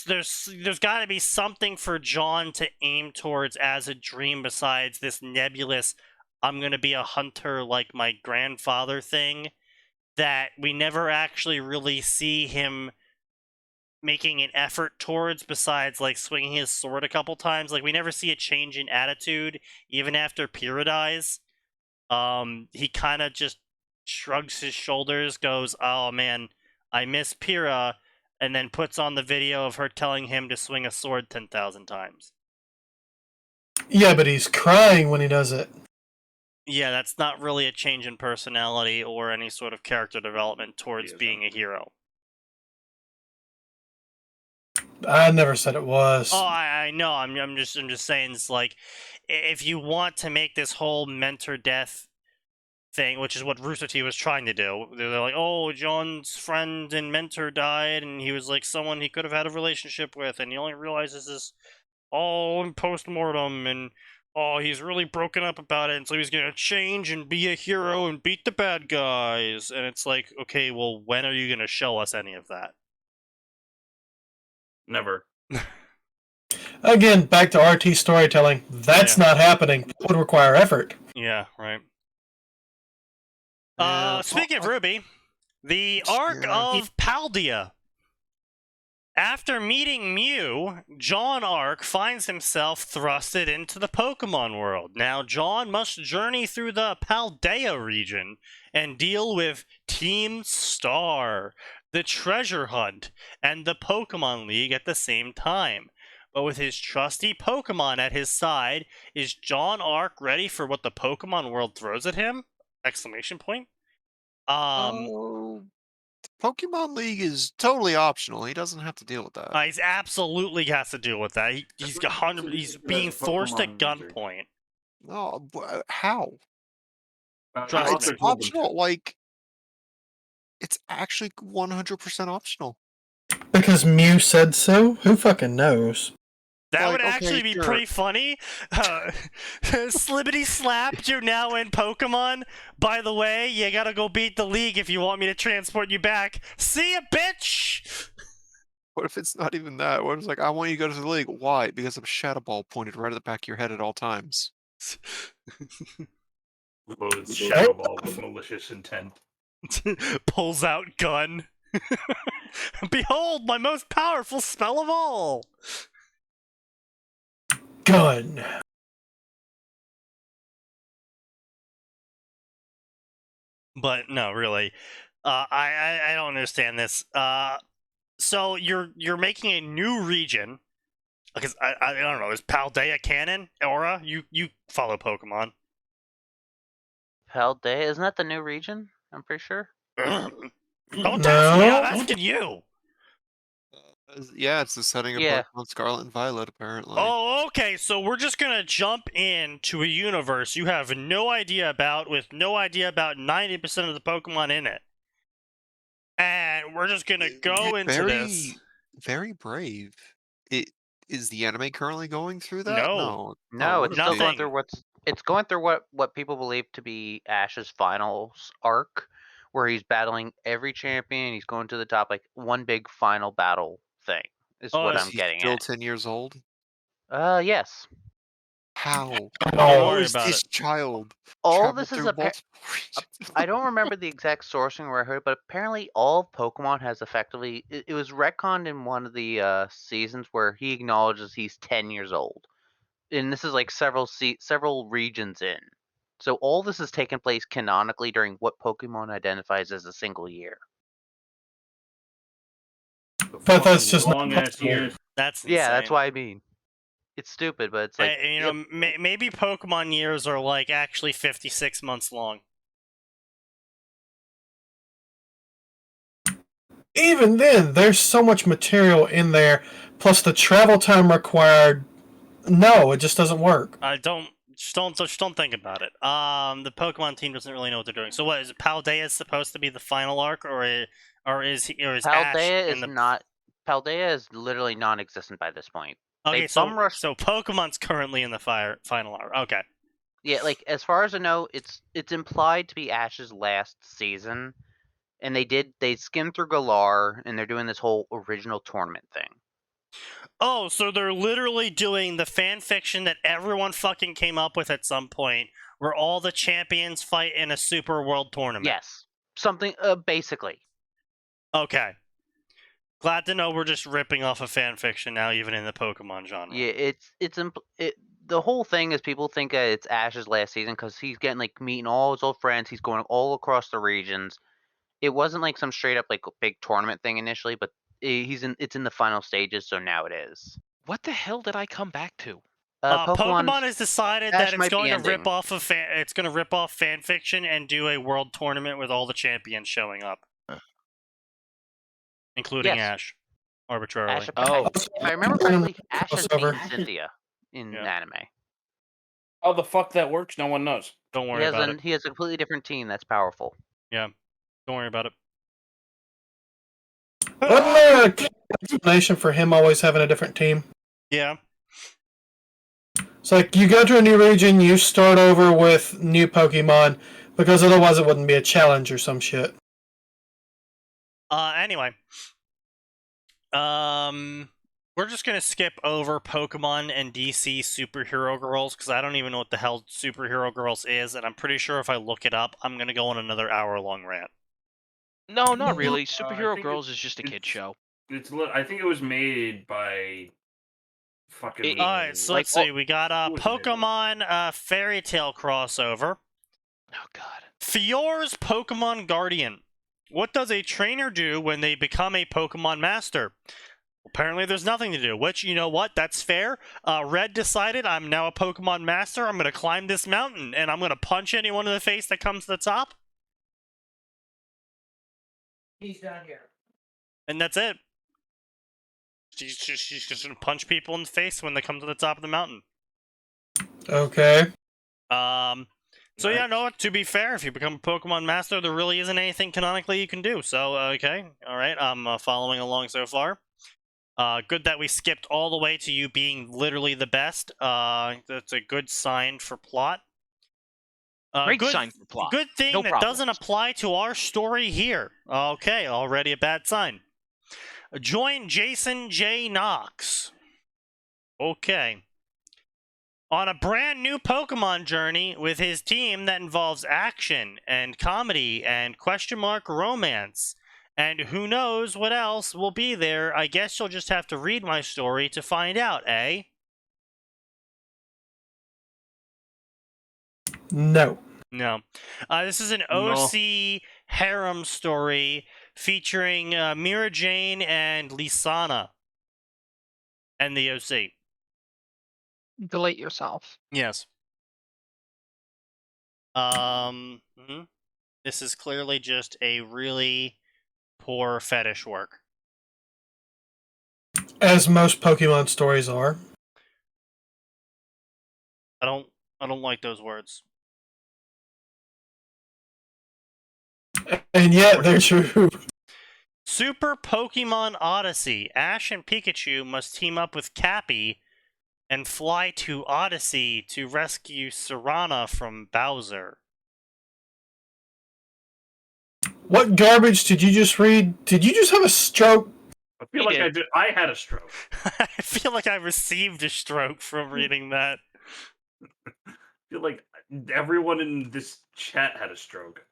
there's got to be something for John to aim towards as a dream besides this nebulous I'm going to be a hunter like my grandfather thing that we never actually really see him making an effort towards, besides like swinging his sword a couple times. Like, we never see a change in attitude even after Pyrrha dies. He kind of just shrugs his shoulders, goes, oh man, I miss Pyrrha, and then puts on the video of her telling him to swing a sword 10,000 times. Yeah, but he's crying when he does it. Yeah, that's not really a change in personality or any sort of character development towards being a hero. I never said it was. Oh, I know. I'm just saying, it's like, if you want to make this whole mentor death thing, which is what Rooster Teeth was trying to do, they're like, oh, John's friend and mentor died, and he was like someone he could have had a relationship with, and he only realizes this all in post-mortem, and oh, he's really broken up about it, and so he's gonna change and be a hero and beat the bad guys. And it's like, okay, well, when are you gonna show us any of that? Never. Again, back to RT storytelling. That's not happening. That would require effort. Yeah, right. Yeah, Speaking of Ruby, the arc of Paldea. After meeting Mew, John Arc finds himself thrusted into the Pokemon world. Now, John must journey through the Paldea region and deal with Team Star, the Treasure Hunt, and the Pokemon League at the same time. But with his trusty Pokemon at his side, is John Arc ready for what the Pokemon world throws at him? Exclamation point. Pokemon League is totally optional. He doesn't have to deal with that. He's absolutely has to deal with that. He's being forced at gunpoint. No, how? Trust It's me. optional. Like, it's actually 100% optional. Because Mew said so? Who fucking knows? That Like, would okay, actually be sure. pretty funny. Slibbity slapped, you're now in Pokemon. By the way, you gotta go beat the league if you want me to transport you back. See ya, bitch! What if it's not even that? What if it's like, I want you to go to the league? Why? Because of a Shadow Ball pointed right at the back of your head at all times. Loads Shadow Ball with malicious intent. Pulls out gun. Behold, my most powerful spell of all! Gun. But no, really, I don't understand this. So you're making a new region because I don't know. Is Paldea canon? Aura, you follow Pokemon. Paldea, isn't that the new region? I'm pretty sure. Don't No. ask me. I'm asking you. Yeah, it's the setting of Yeah. Pokemon Scarlet and Violet, apparently. Oh, okay. So we're just gonna jump into a universe you have no idea about, with no idea about 90% of the Pokemon in it, and we're just gonna go into this. Very brave. Is the anime currently going through that? No. No, what it's a still shame. going through it's going through what people believe to be Ash's finals arc, where he's battling every champion. He's going to the top, like one big final battle thing. Is Oh, what is I'm Is he getting still at. 10 years old? Yes. How? Don't Oh, worry Is about this it. child All traveled this is through a multiple regions? I don't remember the exact sourcing where I heard, but apparently all of Pokemon has effectively it was retconned in one of the seasons where he acknowledges he's 10 years old, and this is like several regions in. So all this has taken place canonically during what Pokemon identifies as a single year. But that's just not long ass possible. years. That's insane. Yeah, that's what I mean. It's stupid, but it's like You know, maybe Pokemon years are like actually 56 months long. Even then, there's so much material in there, plus the travel time required. No, it just doesn't work. Just don't think about it. The Pokemon team doesn't really know what they're doing. So what is it? Paldea supposed to be the final arc, or is Ash Paldea in is the... not. Paldea is literally non-existent by this point. Okay, They so bum rushed- so Pokemon's currently in the final arc. Okay. Yeah, like as far as I know, it's implied to be Ash's last season, and they skimmed through Galar, and they're doing this whole original tournament thing. Oh, so they're literally doing the fan fiction that everyone fucking came up with at some point, where all the champions fight in a super world tournament. Yes, something basically. Okay. Glad to know we're just ripping off of fan fiction now, even in the Pokemon genre. Yeah, the whole thing is people think it's Ash's last season because he's getting like meeting all his old friends. He's going all across the regions. It wasn't like some straight up like big tournament thing initially, but it's in the final stages, so now it is. What the hell did I come back to? Pokemon has decided Ash that it's might be going to rip ending. off of it's going to rip off fan fiction and do a world tournament with all the champions showing up, including Yes. Ash, arbitrarily. Ash, Oh. if I remember correctly, Ash has beaten Crossover. Cynthia in Yeah. anime. How the fuck that works, no one knows. Don't worry about it. He has a completely different team that's powerful. Don't worry about it. Wasn't there an explanation for him always having a different team? Yeah. It's like you go to a new region, you start over with new Pokemon, because otherwise it wouldn't be a challenge or some shit. Anyway. We're just gonna skip over Pokemon and DC Superhero Girls because I don't even know what the hell Superhero Girls is, and I'm pretty sure if I look it up, I'm gonna go on another hour-long rant. No, not really. I Superhero think Girls is just a kid show. I think it was made by fucking. Alright, so like, let's see. We got a who was it made by? Pokemon Fairy Tale crossover. Oh god. Fior's Pokemon Guardian. What does a trainer do when they become a Pokemon Master? Apparently there's nothing to do, which, you know what, that's fair. Red decided I'm now a Pokemon Master, I'm going to climb this mountain, and I'm going to punch anyone in the face that comes to the top. He's down here. And that's it. She's just going to punch people in the face when they come to the top of the mountain. Okay. So yeah, no, to be fair, if you become a Pokemon Master, there really isn't anything canonically you can do. So, okay, alright, I'm following along so far. Good that we skipped all the way to you being literally the best. That's a good sign for plot. Great sign for plot. Good thing No that problems. doesn't apply to our story here. Okay, already a bad sign. Join Jason J. Knox. Okay. On a brand new Pokemon journey with his team that involves action and comedy and question mark romance. And who knows what else will be there. I guess you'll just have to read my story to find out, eh? No. No. This is an No. OC harem story featuring Mira Jane and Lisana. And the OC. Delete yourself. Yes. This is clearly just a really poor fetish work. As most Pokemon stories are. I don't like those words. And yet they're true. Super Pokemon Odyssey. Ash and Pikachu must team up with Cappy and fly to Odyssey to rescue Serana from Bowser. What garbage did you just read? Did you just have a stroke? I feel like I did. I had a stroke. I feel like I received a stroke from reading that. I feel like everyone in this chat had a stroke.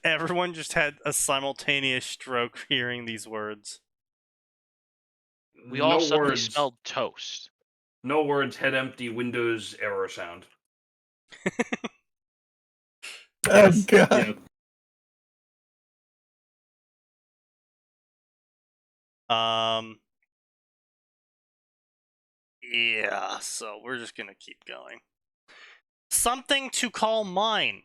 Everyone just had a simultaneous stroke hearing these words. We all No suddenly words. smelled toast. No words. Head empty. Windows error sound. Oh, God. Yeah, so we're just gonna keep going. Something to call mine.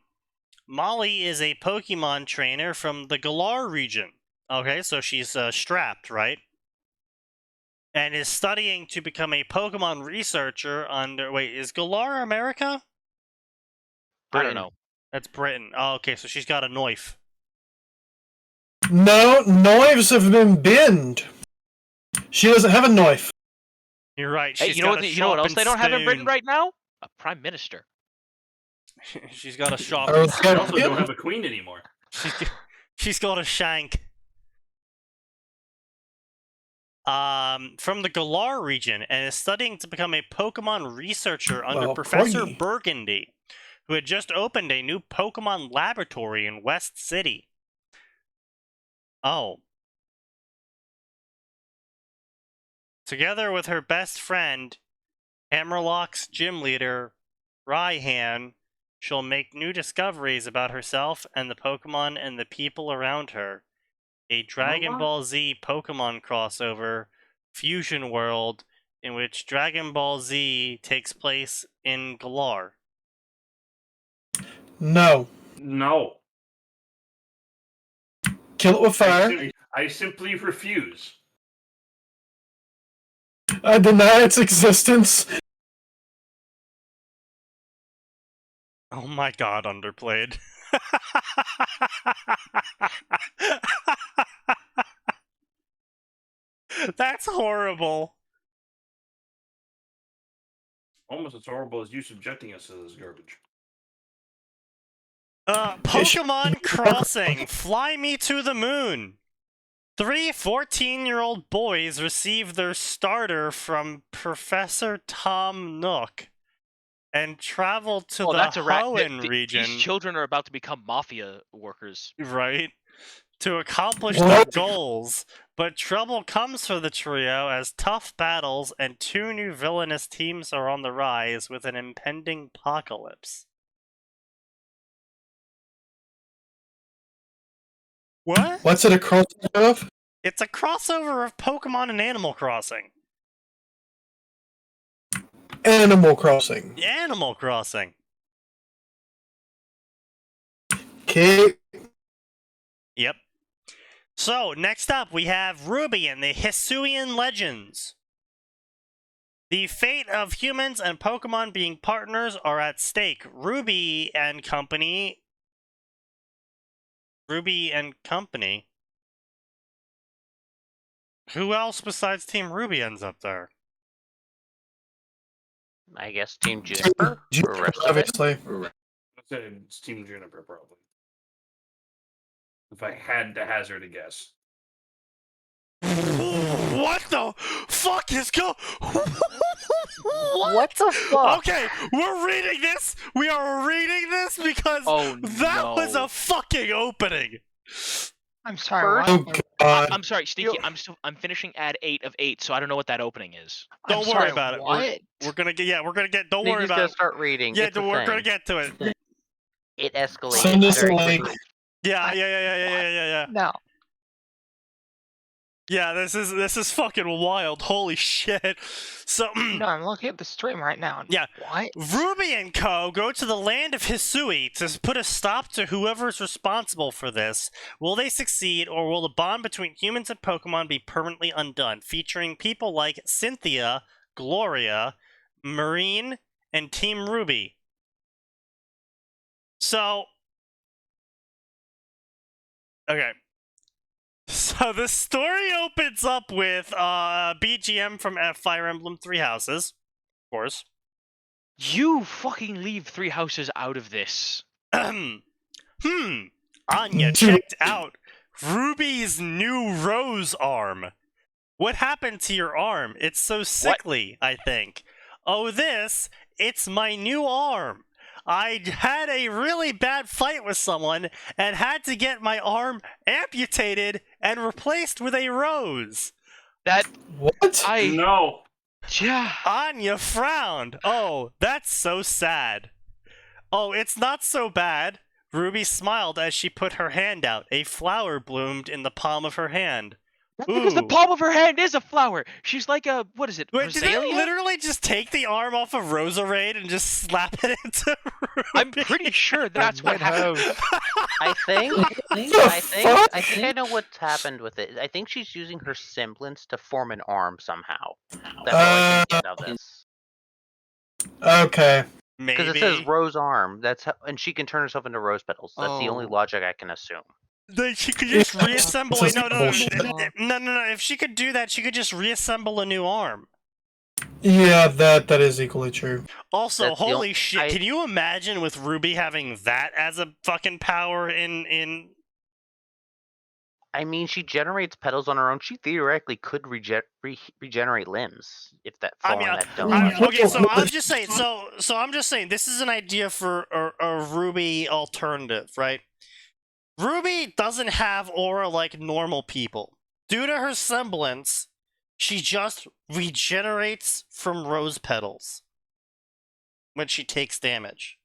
Molly is a Pokemon trainer from the Galar region. Okay, so she's strapped, right? And is studying to become a Pokemon researcher under... Wait, is Galar America? I don't know. That's Britain. Oh, okay, so she's got a knife. No, knives have been binned. She doesn't have a knife. You're right. Hey, She's you know got what? a You know what else they don't have in Britain spoon. right now? A prime minister. She's got a shop. Oh, They also don't have a queen anymore. She's got a shank. From the Galar region and is studying to become a Pokemon researcher under Well, Professor Corgi. Burgundy, who had just opened a new Pokemon laboratory in West City. Oh. Together with her best friend, Hammerlock's gym leader, Raihan, she'll make new discoveries about herself and the Pokemon and the people around her. A Dragon Hammerlock? Ball Z Pokemon crossover fusion world in which Dragon Ball Z takes place in Galar. No. No. Kill it with fire. I simply refuse. I deny its existence. Oh my god, underplayed. That's horrible. Almost as horrible as you subjecting us to this garbage. Pokemon Crossing, Fly Me to the Moon. Three 14-year-old boys receive their starter from Professor Tom Nook and travel to the that's a rat. Hoenn region. These children are about to become mafia workers. Right? To accomplish What? their goals, but trouble comes for the trio as tough battles and two new villainous teams are on the rise with an impending apocalypse. What? What's it a crossover of? It's a crossover of Pokemon and Animal Crossing. Animal Crossing. Animal Crossing. Okay. Yep. So, next up, we have Ruby and the Hisuian Legends. The fate of humans and Pokemon being partners are at stake. Ruby and Company. Who else besides Team Ruby ends up there? I guess Team Juniper. For the rest of it. Obviously. I'd say it's Team Juniper, probably. If I had to hazard a guess. What the fuck is going? What the fuck? Okay, we're reading this. We are reading this because that was a fucking opening. I'm sorry. First- What? Oh god. I'm sorry, Sneaky. I'm finishing ad 8 of 8, so I don't know what that opening is. Don't I'm worry sorry, about it. What? We're gonna get. Don't worry Sneaky's about gonna it. start reading. Yeah, It's a we're thing. gonna get to it. It escalates. Send us a very link. quickly. Yeah. No. Yeah, this is fucking wild. Holy shit. So No, I'm looking at the stream right now. Yeah. What? Ruby and Co. go to the land of Hisui to put a stop to whoever's responsible for this. Will they succeed, or will the bond between humans and Pokemon be permanently undone? Featuring people like Cynthia, Gloria, Marine, and Team Ruby. So, okay. So the story opens up with BGM from Fire Emblem Three Houses, of course. You fucking leave 3 houses out of this. Anya checked out Ruby's new rose arm. What happened to your arm? It's so sickly, I think. Oh, it's my new arm. I had a really bad fight with someone and had to get my arm amputated and replaced with a rose. What? No. Yeah. Anya frowned. Oh, that's so sad. Oh, it's not so bad. Ruby smiled as she put her hand out. A flower bloomed in the palm of her hand. Because the Ooh. palm of her hand is a flower. She's like a, what is it, Wait, did they Rosalia? literally just take the arm off of Roserade and just slap it into Ruby? I'm pretty sure that's what happened. I think I know what's happened with it. I think she's using her semblance to form an arm somehow. That's all I can get of this. Okay. Maybe. Because it says rose arm. That's how, and she can turn herself into rose petals. That's the only Oh. logic I can assume. She could just reassemble This it. is No. bullshit. No. If she could do that, she could just reassemble a new arm. Yeah, that is equally true. Also, That's the holy only- shit, can you imagine with Ruby having that as a fucking power in... I mean, she generates petals on her own. She theoretically could regenerate limbs if that fall in that dome. okay, so I'm just saying. So I'm just saying. This is an idea for a Ruby alternative, right? Ruby doesn't have aura like normal people. Due to her semblance, she just regenerates from rose petals when she takes damage.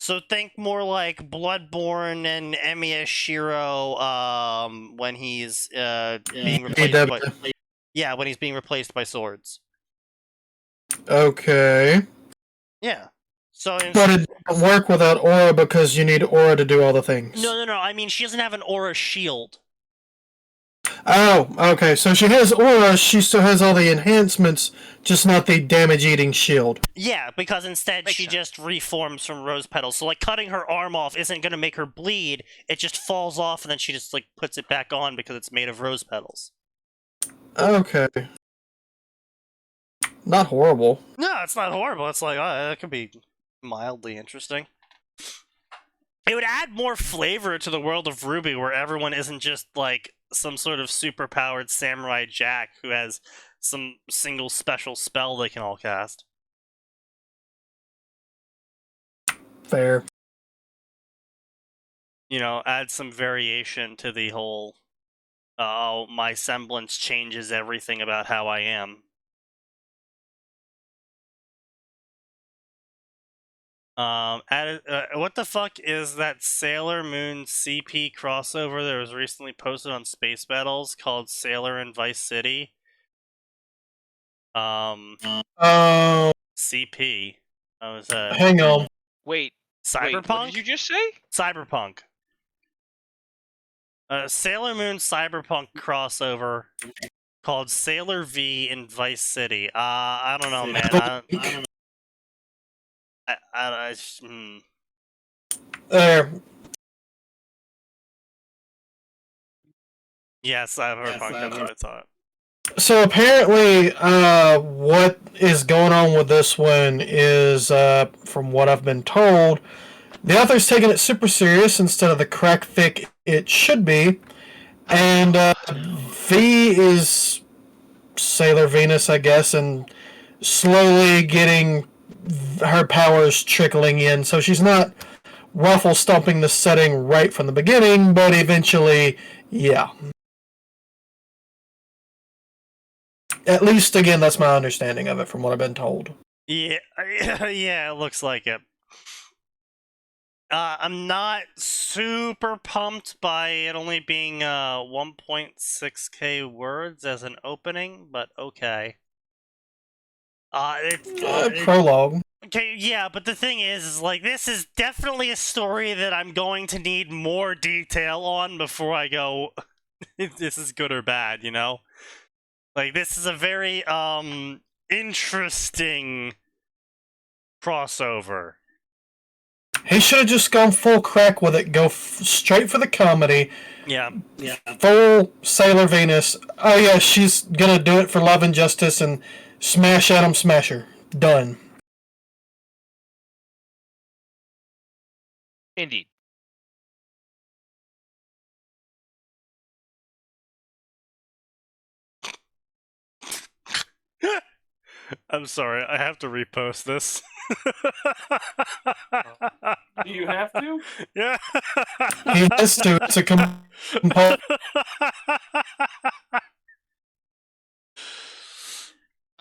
So think more like Bloodborne and Emiya Shiro when he's being replaced by... Yeah, when he's being replaced by swords. Okay. Yeah. So But it doesn't work without aura because you need aura to do all the things. No. I mean, she doesn't have an aura shield. Oh, okay. So she has aura, she still has all the enhancements, just not the damage-eating shield. Yeah, because instead Makes she sense. just reforms from rose petals. So like cutting her arm off isn't going to make her bleed. It just falls off and then she just like puts it back on because it's made of rose petals. Okay. Not horrible. No, it's not horrible. It's like, that could be mildly interesting. It would add more flavor to the world of RWBY, where everyone isn't just like some sort of super-powered Samurai Jack who has some single special spell they can all cast. Fair. You know, add some variation to the whole, oh, my semblance changes everything about how I am. What the fuck is that Sailor Moon CP crossover that was recently posted on Space Battles called Sailor and Vice City? CP. How was that? Hang on. Wait, Cyberpunk? what did you just say? Cyberpunk. Sailor Moon Cyberpunk crossover called Sailor V in Vice City. I don't know, man. There. Yeah, Cyberpunk, that's what I thought. So apparently, what is going on with this one is, from what I've been told, the author's taking it super serious instead of the crack fic it should be, and V is Sailor Venus, I guess, and slowly getting her powers trickling in. So she's not ruffle stomping the setting right from the beginning, but eventually, yeah. At least, again, that's my understanding of it from what I've been told. Yeah, yeah, it looks like it. I'm not super pumped by it only being 1.6k words as an opening, but okay. Prologue. Okay, yeah, but the thing is like, this is definitely a story that I'm going to need more detail on before I go, if this is good or bad, you know? Like, this is a very, interesting crossover. He should have just gone full crack with it, go straight for the comedy. Yeah. Full Sailor Venus. Oh yeah, she's gonna do it for love and justice and smash Adam Smasher. Done. Indeed. I'm sorry, I have to repost this. Do you have to? Yeah. He has to. It's a component.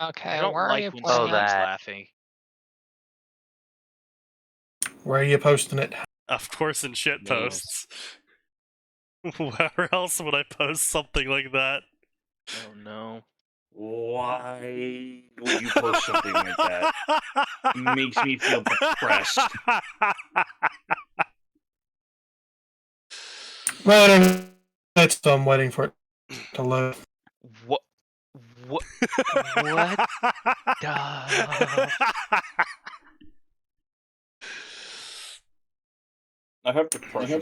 Okay, I don't where are you like when playing? someone's that. laughing. Where are you posting it? Of course, in shit Names. posts. Where else would I post something like that? Oh no. Why would you post something like that? Makes me feel depressed. Well, so I'm waiting for it to load. What? What? What? I have to pressure.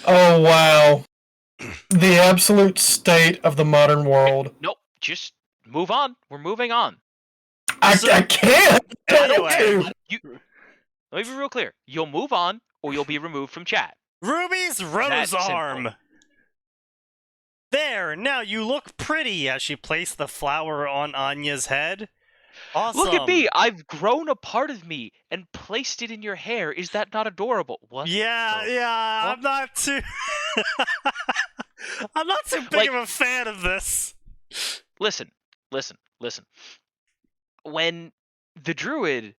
Oh wow. The absolute state of the modern world. Nope. Just move on. We're moving on. I can't. Anyway. Let me be real clear. You'll move on, or you'll be removed from chat. Ruby's rose That's simple. arm. There, now you look pretty as she placed the flower on Anya's head. Awesome. Look at me. I've grown a part of me and placed it in your hair. Is that not adorable? What? Yeah, the- yeah, what? I'm not too... I'm not too big Like- of a fan of this. Listen. When the druid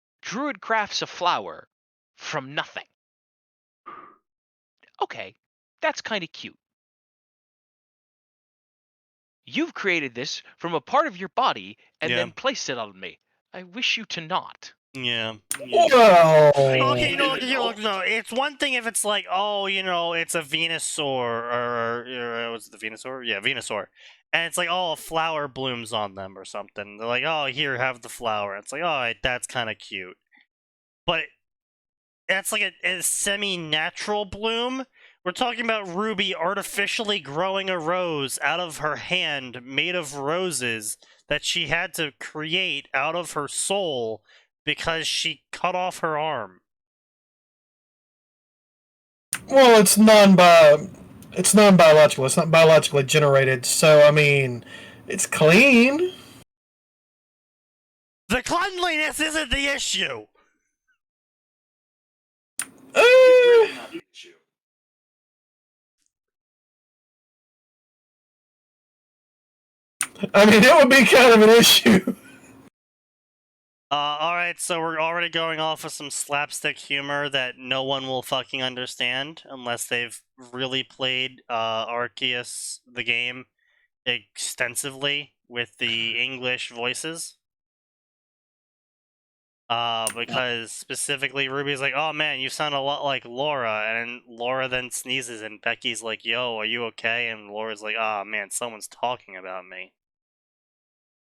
crafts a flower from nothing. Okay, that's kind of cute. You've created this from a part of your body and Yeah. then placed it on me. I wish you to not. Yeah. Well, Okay, no, it's one thing if it's like, oh, you know, it's a Venusaur, or was it the Venusaur? Yeah, Venusaur. And it's like, oh, a flower blooms on them or something. They're like, oh, here, have the flower. It's like, oh, that's kind of cute. But that's like a semi-natural bloom. We're talking about Ruby artificially growing a rose out of her hand made of roses that she had to create out of her soul because she cut off her arm. Well, it's non-biological. It's not biologically generated. So I mean, it's clean. The cleanliness isn't the issue. Really not the issue. I mean, it would be kind of an issue. Alright, so we're already going off of some slapstick humor that no one will fucking understand unless they've really played Arceus, the game, extensively with the English voices. Because specifically Ruby's like, oh man, you sound a lot like Laura, and Laura then sneezes and Becky's like, yo, are you okay? And Laura's like, oh man, someone's talking about me.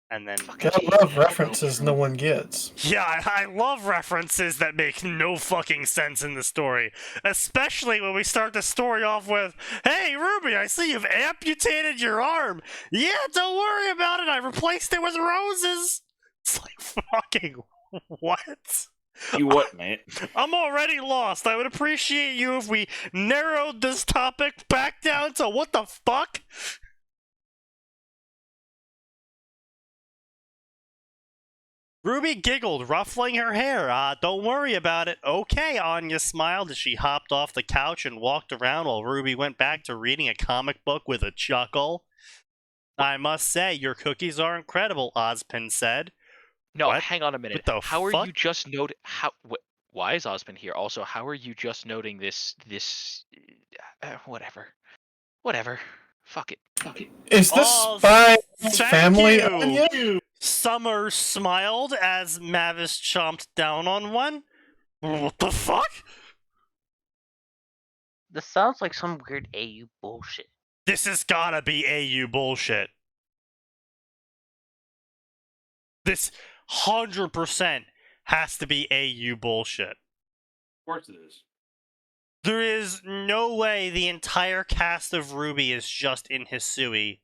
And then I love references no one gets. yeah, I love references that make no fucking sense in the story. Especially when we start the story off with, hey, Ruby, I see you've amputated your arm. Yeah, don't worry about it. I replaced it with roses. It's like, fucking what? You what, mate? I'm already lost. I would appreciate you if we narrowed this topic back down to what the fuck? Ruby giggled, ruffling her hair. Don't worry about it. Okay, Anya smiled as she hopped off the couch and walked around while Ruby went back to reading a comic book with a chuckle. I must say, your cookies are incredible, Ozpin said. No, What? hang on a minute. What the How are fuck? you just noting how? Why is Osmond here? Also, how are you just noting this? Whatever. Fuck it. Is this Oh, spy thank family? you. Anya? Summer smiled as Mavis chomped down on one. What the fuck? This sounds like some weird AU bullshit. This has gotta be AU bullshit. This 100% has to be AU bullshit. Of course it is. There is no way the entire cast of Ruby is just in Hisui.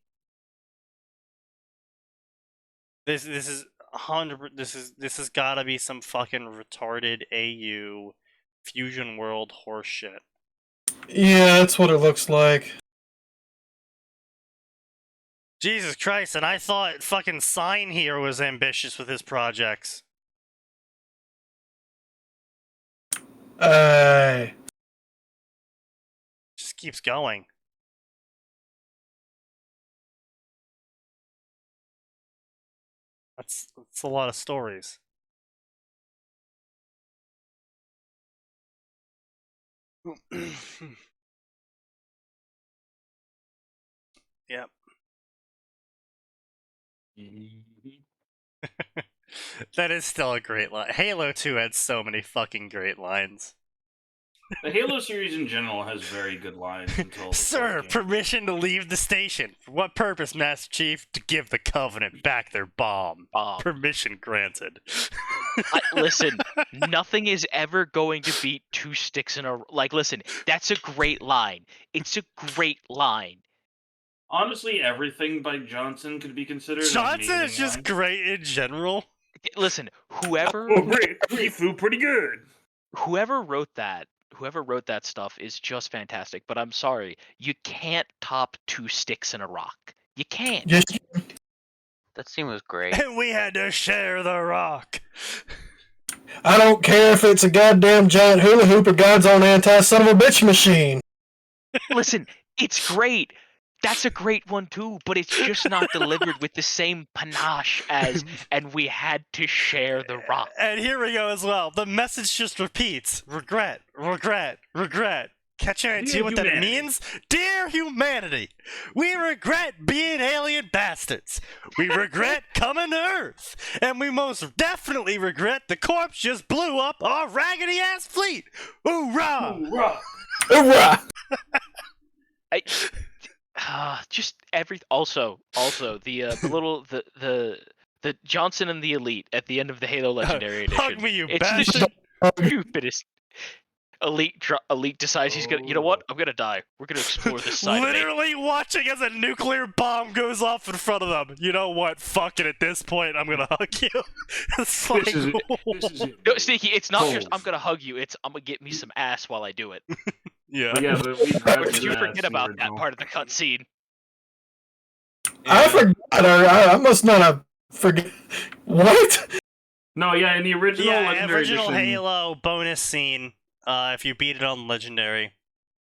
This is 100. This has gotta be some fucking retarded AU Fusion World horseshit. Yeah, that's what it looks like. Jesus Christ, and I thought fucking Sign here was ambitious with his projects. Just keeps going. That's a lot of stories. Yep. That is still a great line. Halo 2 had so many fucking great lines. The Halo series in general has very good lines until the Sir, fourth game. permission to leave the station. For what purpose, Master Chief? To give the Covenant back their bomb. Permission granted. Listen, nothing is ever going to beat two sticks in a... Like, listen, that's a great line. It's a great line. Honestly, everything by Johnson could be considered. Johnson an is just amazing great in general. Listen, whoever... line. Oh, great. Free food, pretty good. Whoever wrote that stuff is just fantastic, but I'm sorry, you can't top two sticks in a rock. You can't. Just That scene was great. And we had to share the rock. I don't care if it's a goddamn giant hula hoop or God's own anti-son of a bitch machine. Listen, it's great. That's a great one too, but it's just not delivered with the same panache as, and we had to share the rock. And here we go as well. The message just repeats. Regret, regret, regret. Catch your idea Dear what that humanity. means? Dear humanity, we regret being alien bastards. We regret coming to Earth. And we most definitely regret the corpse just blew up our raggedy-ass fleet. Hoorah! Hoorah. Hoorah! Just every... Also, the little... The Johnson and the Elite at the end of the Halo Legendary Edition. Hug me, you It's the bastard! stupidest. Elite decides he's gonna... You know what? I'm gonna die. We're gonna explore this side of me. Literally watching as a nuclear bomb goes off in front of them. You know what? Fuck it. At this point, I'm gonna hug you. It's like, This is it. No, Sneaky, it's not just Cold. I'm gonna hug you. It's I'm gonna get me some ass while I do it. Yeah. But yeah, the elite Or grabs did you his ass forget in the about that original. part of the cutscene? I forgot. Or I must not have forget. What? No, yeah, in the original Yeah, Legendary original Edition. Halo bonus scene. If you beat it on Legendary.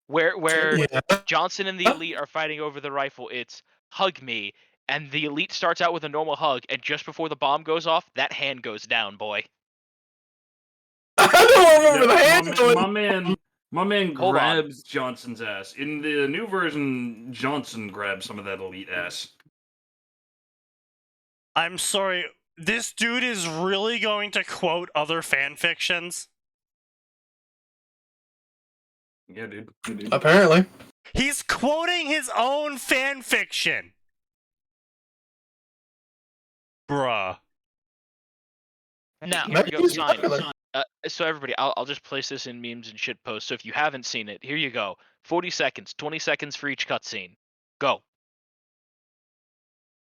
Where Yeah. Johnson and the elite are fighting over the rifle, it's hug me, and the elite starts out with a normal hug, and just before the bomb goes off, that hand goes down, boy. I don't remember the Yeah, hand going. my man Hold on. grabs Johnson's ass. In the new version, Johnson grabs some of that elite ass. I'm sorry, this dude is really going to quote other fan fictions? Yeah, dude. Apparently. He's quoting his own fan fiction! Bruh. Now, here Maybe we go, he's sign. popular. So everybody, I'll just place this in memes and shit posts. So if you haven't seen it, here you go. 40 seconds, 20 seconds for each cutscene. Go.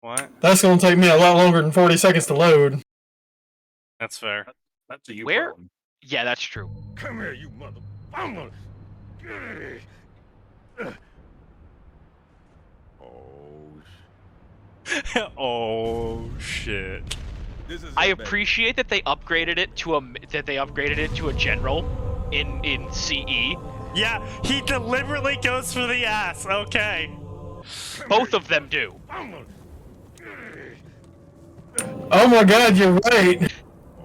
What? That's going to take me a lot longer than 40 seconds to load. That's fair. That's a you Where? problem. Yeah, that's true. Come here, you mother. Oh, Oh, shit. this is I it, baby. appreciate that they upgraded it to a general in CE. Yeah, he deliberately goes for the ass, okay. Both of them do. Oh my god, you're right.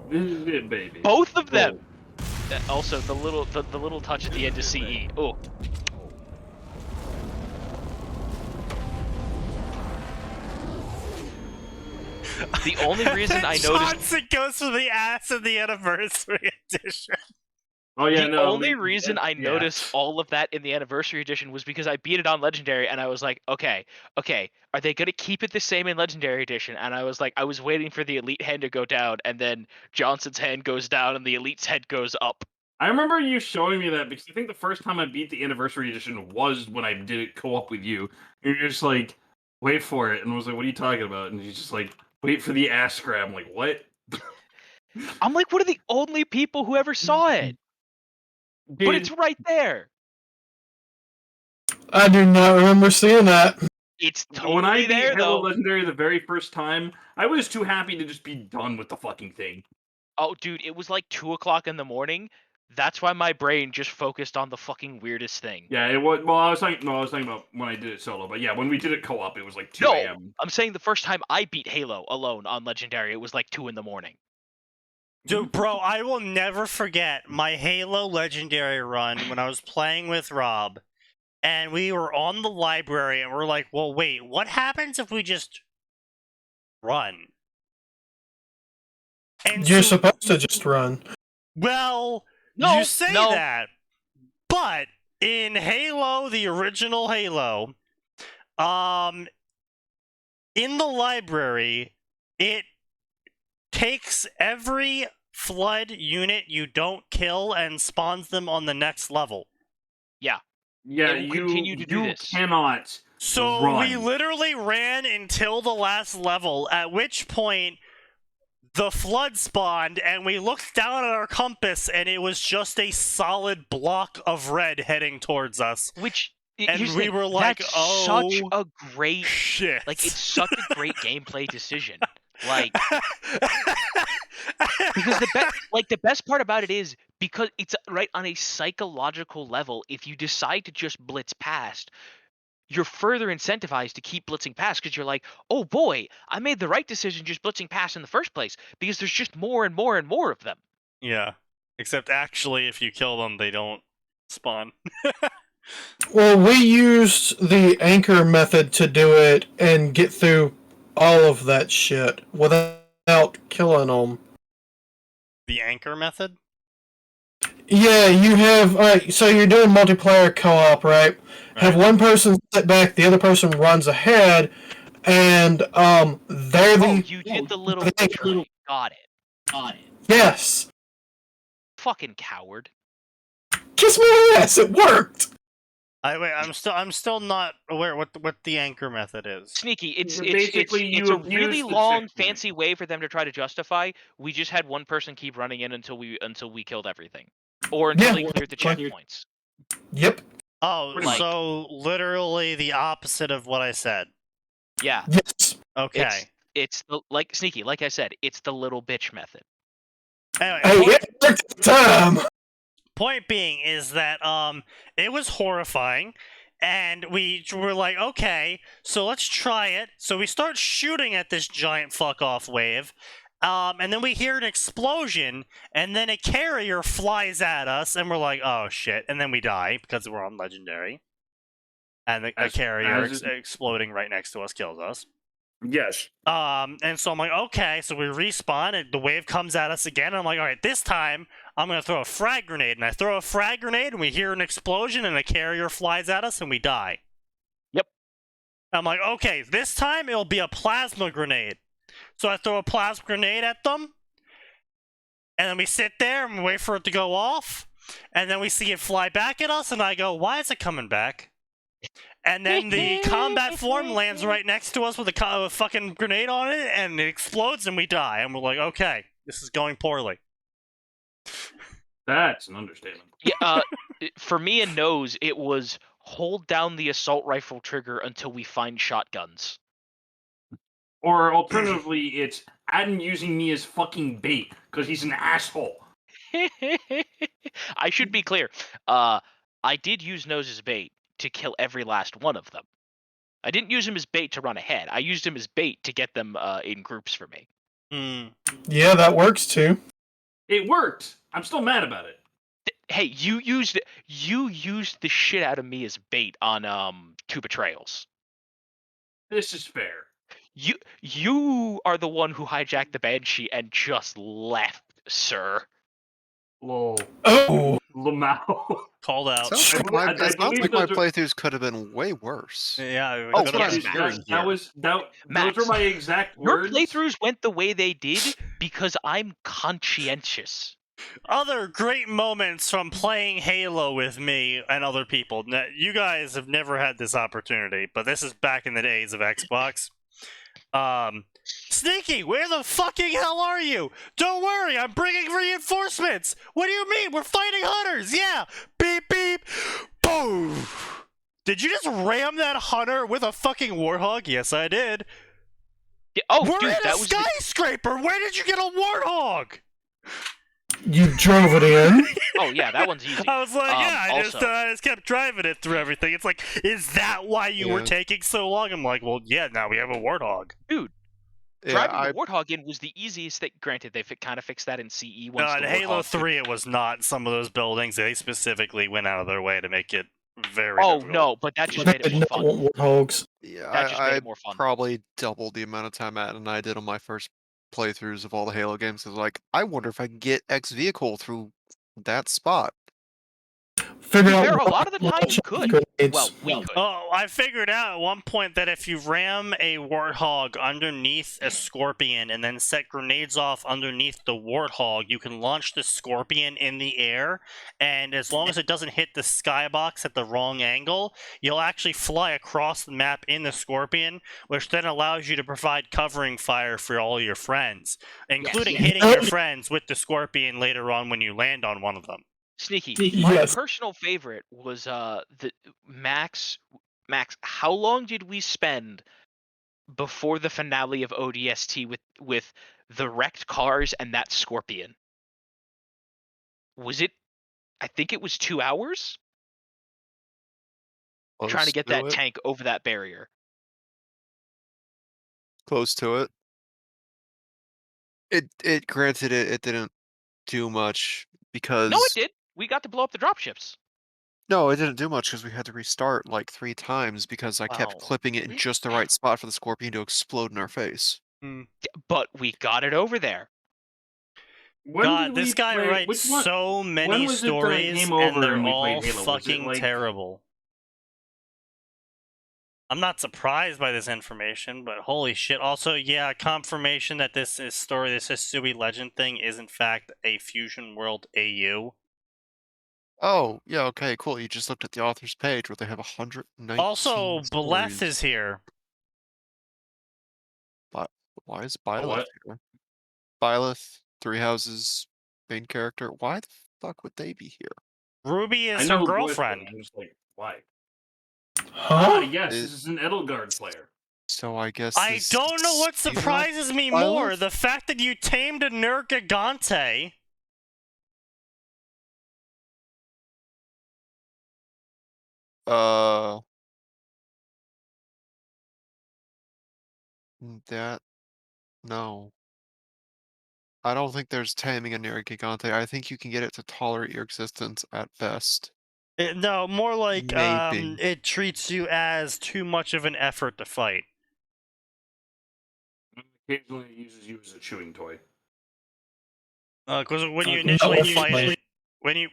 This is it, baby. Both of them. Also, the little touch at the end of CE. Oh, the only reason I noticed. Johnson goes for the ass in the anniversary edition. Oh yeah, The no. only reason I yeah. noticed all of that in the anniversary edition was because I beat it on Legendary, and I was like, okay, are they gonna keep it the same in Legendary edition? And I was like, I was waiting for the elite hand to go down, and then Johnson's hand goes down, and the elite's head goes up. I remember you showing me that because I think the first time I beat the anniversary edition was when I did it co-op with you. And you're just like, wait for it, and I was like, what are you talking about? And he's just like, wait for the ass grab. I'm like, what? I'm like, what are the only people who ever saw it? Dude, But it's right there. I do not remember seeing that. It's totally when I beat there, Halo though. Legendary the very first time, I was too happy to just be done with the fucking thing. Oh, dude, it was like 2 o'clock in the morning. That's why my brain just focused on the fucking weirdest thing. Yeah, it was. Well, I was talking about when I did it solo. But yeah, when we did it co-op, it was like 2 No, a.m. I'm saying the first time I beat Halo alone on Legendary, it was like 2 in the morning. Dude, bro, I will never forget my Halo Legendary run when I was playing with Rob, and we were on the library, and we're like, well, wait, what happens if we just run? And You're so- supposed to just run. Well, No, you say no. that, but in Halo, the original Halo, in the library, it takes every flood unit you don't kill and spawns them on the next level. Yeah, It will continue to do you this. cannot. So Run. we literally ran until the last level, at which point the flood spawned, and we looked down at our compass, and it was just a solid block of red heading towards us. Which, And here's the we thing, were like, that's oh, such a great, shit. like, it's such a great gameplay decision. Like, because the best part about it is because it's right on a psychological level. If you decide to just blitz past, you're further incentivized to keep blitzing past because you're like, oh boy, I made the right decision just blitzing past in the first place because there's just more and more and more of them. Yeah. Except actually, if you kill them, they don't spawn. Well, we used the anchor method to do it and get through all of that shit without killing them. The anchor method? Yeah, you have. Alright, so you're doing multiplayer co-op, right? Have one person sit back, the other person runs ahead, and they're the. Oh, you did the little picture. Got it. Yes. Fucking coward. Kiss my ass. It worked. I'm still not aware what the anchor method is. Sneaky, it's Basically, it's you a really abuse the long, checkpoint. fancy way for them to try to justify. We just had one person keep running in until we killed everything, or until Yeah. they cleared the checkpoints. Yep. Oh, Pretty much. so literally the opposite of what I said. Yeah, Yes. Okay. it's the like Sneaky. Like I said, it's the little bitch method. Anyway, Hey, point, it worked time. point being is that it was horrifying, and we were like, okay, so let's try it. So we start shooting at this giant fuck off wave. And then we hear an explosion, and then a carrier flies at us, and we're like, oh shit, and then we die because we're on Legendary. And a carrier exploding right next to us kills us. Yes. And so I'm like, okay, so we respawn, and the wave comes at us again, and I'm like, alright, this time, I'm gonna throw a frag grenade, and I throw a frag grenade, and we hear an explosion, and a carrier flies at us, and we die. Yep. I'm like, okay, this time it'll be a plasma grenade. So I throw a plasma grenade at them, and then we sit there and wait for it to go off, and then we see it fly back at us, and I go, why is it coming back? And then the combat form lands right next to us with a fucking grenade on it, and it explodes, and we die. And we're like, okay, this is going poorly. That's an understatement. Yeah, for me and Nose, it was hold down the assault rifle trigger until we find shotguns. Or alternatively, it's Atin using me as fucking bait because he's an asshole. I should be clear. I did use Nose as bait to kill every last one of them. I didn't use him as bait to run ahead. I used him as bait to get them in groups for me. Yeah, that works too. It worked. I'm still mad about it. Hey, you used the shit out of me as bait on Two Betrayals. This is fair. You are the one who hijacked the Banshee and just left, sir. Lol. Oh. Lamau. Called out. Sounds like I my believe those are- playthroughs could have been way worse. Yeah. Oh, good yes, on Max. you. Those Max, are my exact Your words. playthroughs went the way they did because I'm conscientious. Other great moments from playing Halo with me and other people. Now, you guys have never had this opportunity, but this is back in the days of Xbox. Sneaky, where the fucking hell are you? Don't worry, I'm bringing reinforcements. What do you mean? We're fighting hunters. Yeah. Beep beep. Boom. Did you just ram that hunter with a fucking warthog? Yes, I did. Yeah, oh, We're dude, in that a was skyscraper. Where did you get a warthog? You drove it in. Oh yeah, that one's easy. I was like, yeah, I also, just kept driving it through everything. It's like, is that why you were Yeah. taking so long? I'm like, well, yeah, now we have a warthog. dude, Yeah, driving the Warthog in was the easiest thing. Granted, they kind of fixed that in CE once In the Halo Warthog 3, it was not. Some of those buildings, they specifically went out of their way to make it very Oh difficult. no, but that just They made it did more not fun. want warthogs. Yeah, That just made I it more fun. probably doubled the amount of time Matt and I did on my first playthroughs of all the Halo games. Cause like, I wonder if I can get X vehicle through that spot. Figure To be out fair, a what lot of the time you could. grenades. Well, we could. Oh, I figured out at one point that if you ram a warthog underneath a scorpion and then set grenades off underneath the warthog, you can launch the scorpion in the air, and as long as it doesn't hit the skybox at the wrong angle, you'll actually fly across the map in the scorpion, which then allows you to provide covering fire for all your friends, including Yes. hitting your friends with the scorpion later on when you land on one of them. Sneaky. Yes. My personal favorite was the Max. Max, how long did we spend before the finale of ODST with the wrecked cars and that scorpion? Was it? I think it was 2 hours trying to get that tank over that barrier. Close to it. It granted it didn't do much because No, it did. We got to blow up the dropships. No, it didn't do much because we had to restart like 3 times because I kept Wow. clipping it in just the right spot for the scorpion to explode in our face. But we got it over there. When God, did this we guy play- writes which one- so many was it that it stories, came and over they're and we all played Halo? Was it, fucking like- terrible. I'm not surprised by this information, but holy shit. Also, yeah, confirmation that this Hisui Legend thing is in fact a Fusion World AU. Oh, yeah, okay, cool. You just looked at the author's page where they have 119 Also, Bleth stories. is here. Why is what? Byleth here? Byleth, Three Houses, main character. Why the fuck would they be here? Ruby I is know her who Blitz is, girlfriend. I'm just like, Why? Huh? Yes, It- this is an Edelgard player. So I guess I this don't know what speedrun surprises me style more: of- the fact that you tamed a Nergigante. That no. I don't think there's taming a Nergigante. I think you can get it to tolerate your existence at best. No, more like Maybe. it treats you as too much of an effort to fight. Occasionally, it uses you as a chewing toy. Because when you Okay. initially No, fight like- it,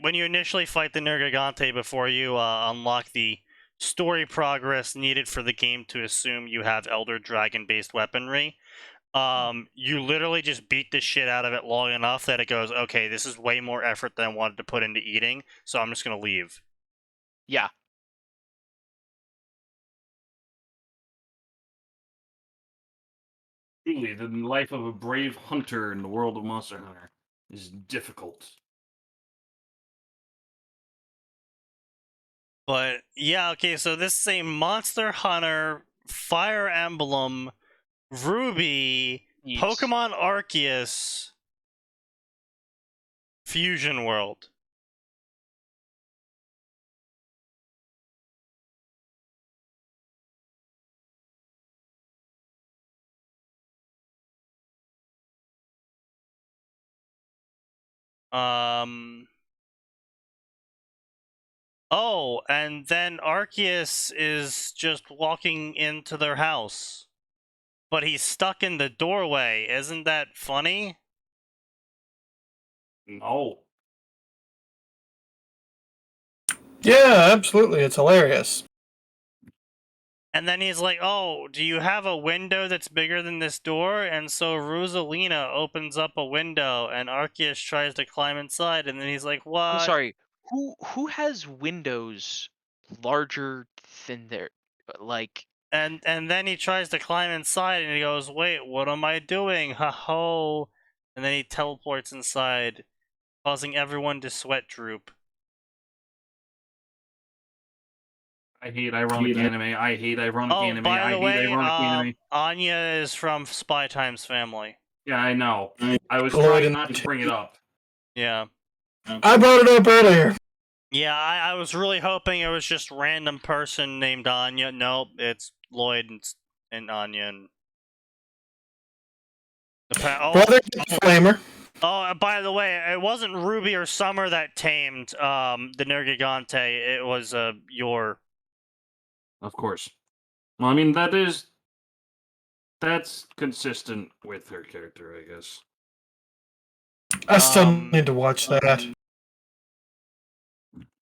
when you initially fight the Nergigante before you unlock the story progress needed for the game to assume you have Elder Dragon based weaponry, you literally just beat the shit out of it long enough that it goes, okay, this is way more effort than I wanted to put into eating, so I'm just gonna leave. Yeah. Truly, the life of a brave hunter in the world of Monster Hunter is difficult. But yeah, okay, so this is a Monster Hunter, Fire Emblem, Ruby, Yes. Pokemon Arceus Fusion World. Oh, and then Arceus is just walking into their house. But he's stuck in the doorway. Isn't that funny? No. Yeah, absolutely. It's hilarious. And then he's like, oh, do you have a window that's bigger than this door? And so Rosalina opens up a window, and Arceus tries to climb inside, and then he's like, what? I'm sorry. Who has windows larger than their like? And then he tries to climb inside, and he goes, wait, what am I doing? Ha ho! And then he teleports inside, causing everyone to sweat droop. I hate ironic anime. I hate ironic Oh, anime. by I the hate way, ironic anime. Anya is from Spy Time's family. Yeah, I know. I was Lloyd trying and not to bring it up. Yeah. I brought it up earlier. Yeah, I was really hoping it was just random person named Anya. Nope, it's Lloyd and Anya. And Brother Flamer. Oh, by the way, it wasn't Ruby or Summer that tamed the Nergigante. It was Yor. Of course. Well, I mean, that's consistent with her character, I guess. I still Um, need to watch that.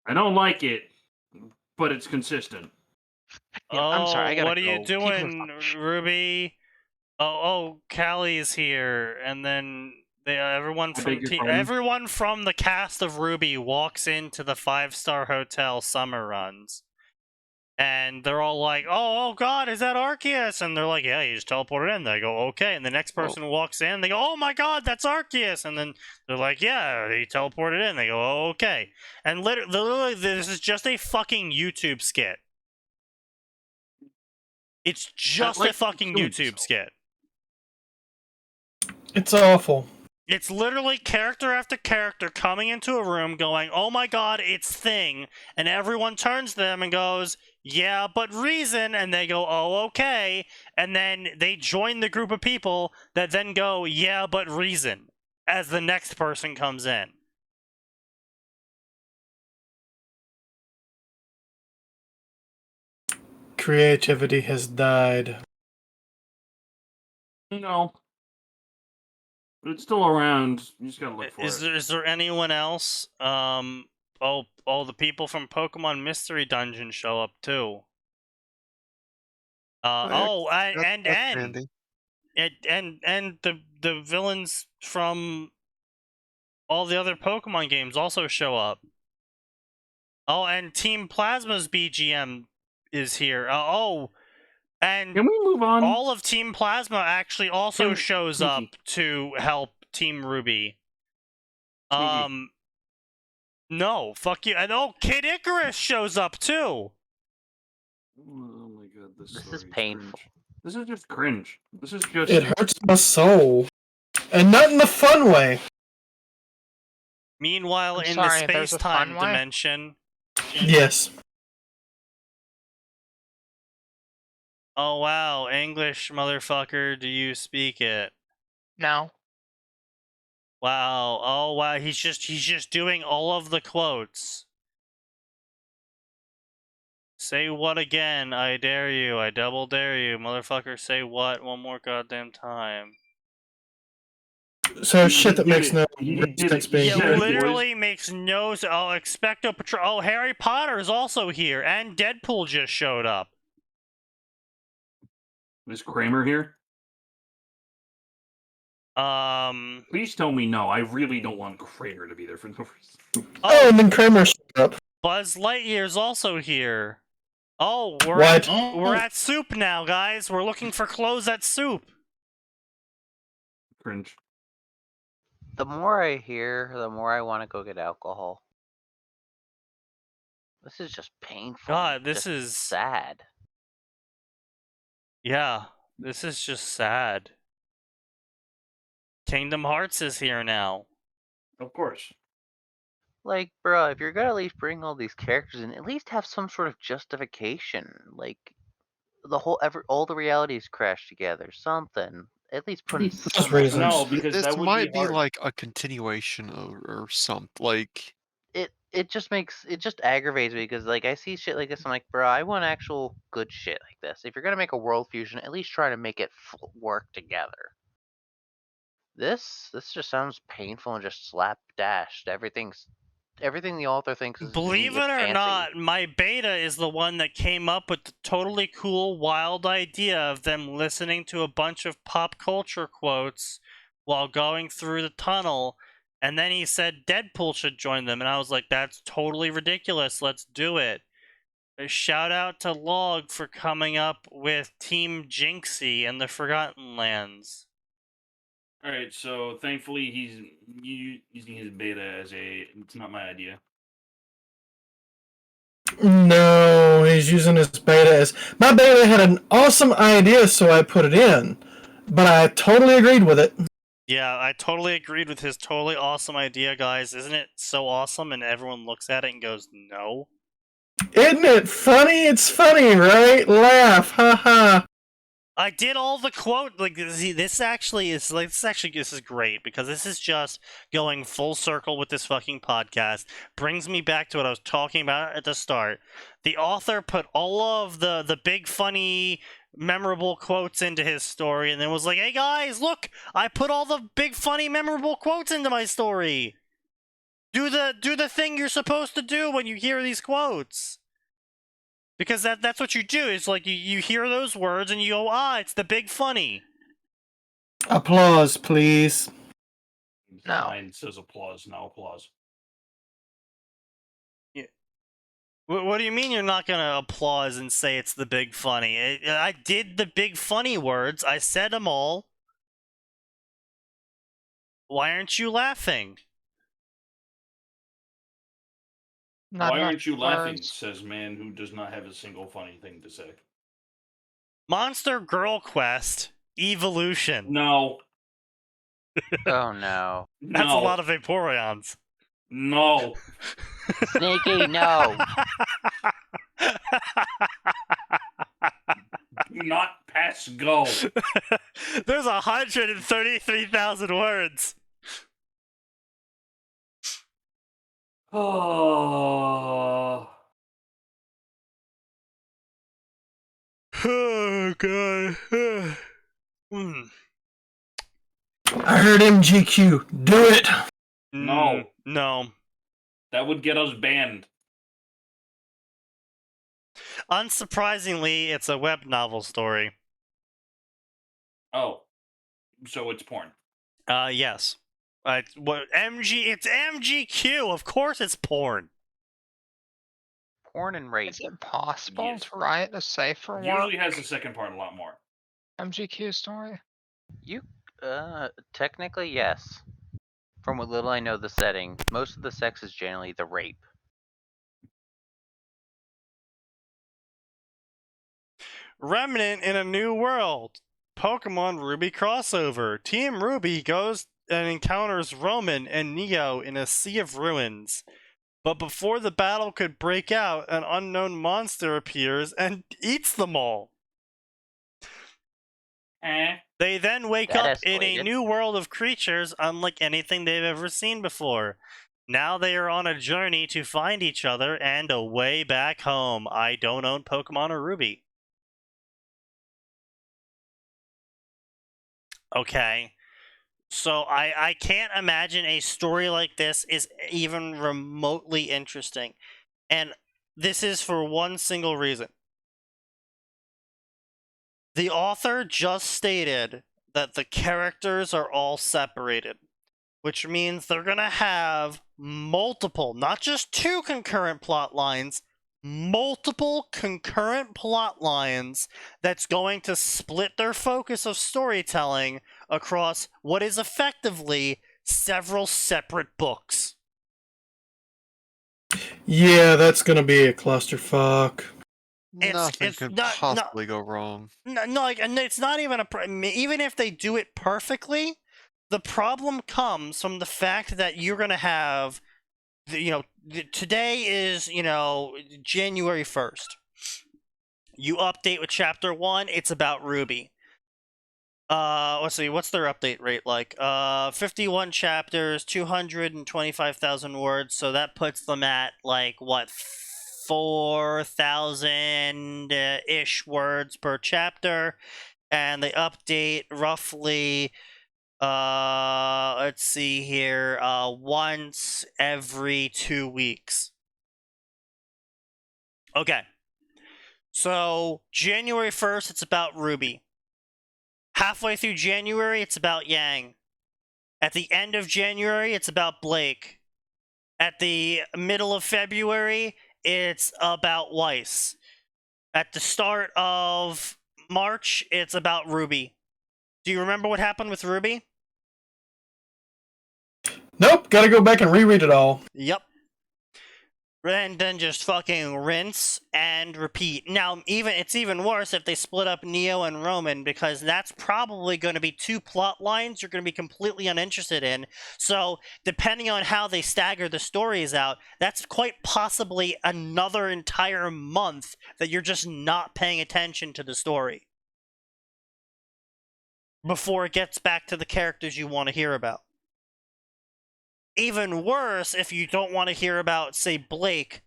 I don't like it, but it's consistent. Yeah, I'm sorry. I gotta what are you go. People are doing, fucking Ruby? Oh, Callie's here, and then everyone I from beg your pardon? everyone from the cast of Ruby walks into the 5-star hotel Summer runs, and they're all like, "Oh God, is that Arceus?" And they're like, "Yeah, he just teleported in." They go, "Okay," and the next person walks in, they go, "Oh my God, that's Arceus!" And then they're like, "Yeah, he teleported in." They go, "Oh, okay," and literally, this is just a fucking YouTube skit. It's just like a fucking doing YouTube so. skit. It's awful. It's literally character after character coming into a room going, oh my God, it's Thing. And everyone turns to them and goes, yeah, but reason. And they go, oh, okay. And then they join the group of people that then go, yeah, but reason, as the next person comes in. Creativity has died. No. But it's still around. You just gotta look for it. Is there anyone else? The people from Pokemon Mystery Dungeon show up too. That's And handy. the villains from all the other Pokemon games also show up. Oh, and Team Plasma's BGM is here. And Can we move on? all of Team Plasma actually also shows up Sneaky. to help Team Ruby. Sneaky. No, fuck you. And Kid Icarus shows up too. Oh my god, This story is painful. Cringe. This is just cringe. This is just. It hurts my soul. And not in the fun way. Meanwhile, I'm in sorry, the there's a space-time fun way? dimension. Yes. Oh wow, English motherfucker, do you speak it? No. Wow. Oh wow, he's just doing all of the quotes. Say what again? I dare you. I double dare you. Motherfucker, say what one more goddamn time. So He shit that did makes it. no He did it. sense being Yeah, Yes, boys. literally makes no sense. Oh, Expecto Patronum. Oh, Harry Potter is also here, and Deadpool just showed up. Is Kramer here? Please tell me no. I really don't want Kramer to be there for no reason. Oh, and then Kramer showed up. Buzz Lightyear's also here. Oh, we're What? we're at Soup now, guys. We're looking for clothes at Soup. Cringe. The more I hear, the more I want to go get alcohol. This is just painful. God, this just is sad. Yeah, this is just sad. Kingdom Hearts is here now. Of course. Like, bro, if you're gonna at least bring all these characters in, at least have some sort of justification. Like, all the realities crash together. Something. At least put in Just some reasons. No, because This that would might be be hard. like a continuation or something. Like, it just aggravates me because like I see shit like this, I'm like, bro, I want actual good shit like this. If you're gonna make a world fusion, at least try to make it work together. This just sounds painful and just slapdashed. Everything the author thinks is Believe neat, it is or fancy. not, my beta is the one that came up with the totally cool, wild idea of them listening to a bunch of pop culture quotes while going through the tunnel, and then he said Deadpool should join them, and I was like, that's totally ridiculous, let's do it. A shout out to Log for coming up with Team Jinxie and the Forgotten Lands. All right, so thankfully he's using his beta as it's not my idea. No, he's using his beta as... My beta had an awesome idea, so I put it in. But I totally agreed with it. Yeah, I totally agreed with his totally awesome idea, guys. Isn't it so awesome? And everyone looks at it and goes, no. Isn't it funny? It's funny, right? Laugh, haha. I did all the quote. Like, see, this is great because this is just going full circle with this fucking podcast. Brings me back to what I was talking about at the start. The author put all of the big, funny, memorable quotes into his story and then was like, hey guys, look, I put all the big, funny, memorable quotes into my story. Do the thing you're supposed to do when you hear these quotes. Because that's what you do. It's like you hear those words and you go, it's the big funny. Applause, please. No. Mine says applause, now applause. Yeah. What do you mean you're not going to applause and say it's the big funny? I did the big funny words. I said them all. Why aren't you laughing? Not Why enough aren't you laughing? words. Says man who does not have a single funny thing to say. Monster Girl Quest Evolution. No. Oh no. That's No. a lot of Vaporeons. No. Sneaky, no. Do not pass go. There's 133,000 words. Oh. Oh god. I heard MGQ. Do it. No. No. That would get us banned. Unsurprisingly, it's a web novel story. Oh. So it's porn. Yes. It's MGQ. Of course it's porn. Porn and rape. Is it possible Yes. to write a safer one? Usually has the second part a lot more. MGQ story? Technically yes. From what little I know of the setting, most of the sex is generally the rape. Remnant in a New World. Pokemon Ruby crossover. Team Ruby goes and encounters Roman and Neo in a sea of ruins. But before the battle could break out, an unknown monster appears and eats them all. They then wake That up in a escalated. new world of creatures unlike anything they've ever seen before. Now they are on a journey to find each other and a way back home. I don't own Pokemon or Ruby. Okay. So I can't imagine a story like this is even remotely interesting. And this is for one single reason. The author just stated that the characters are all separated, which means they're going to have multiple, not just two concurrent plot lines, multiple concurrent plot lines that's going to split their focus of storytelling across what is effectively several separate books. Yeah, that's gonna be a clusterfuck. Nothing it's could not- possibly go wrong. No, like, and it's not even even if they do it perfectly, the problem comes from the fact that you're going to have, today is, January 1st. You update with chapter 1, it's about Ruby. Let's see, what's their update rate like? 51 chapters, 225,000 words, so that puts them at, 4,000-ish words per chapter, and they update roughly, let's see here, once every 2 weeks. Okay. So, January 1st, it's about Ruby. Halfway through January, it's about Yang. At the end of January, it's about Blake. At the middle of February, it's about Weiss. At the start of March, it's about Ruby. Do you remember what happened with Ruby? Nope, gotta go back and reread it all. Yep. And then just fucking rinse and repeat. Now, it's even worse if they split up Neo and Roman, because that's probably going to be two plot lines you're going to be completely uninterested in. So, depending on how they stagger the stories out, that's quite possibly another entire month that you're just not paying attention to the story before it gets back to the characters you want to hear about. Even worse if you don't want to hear about, say, Blake,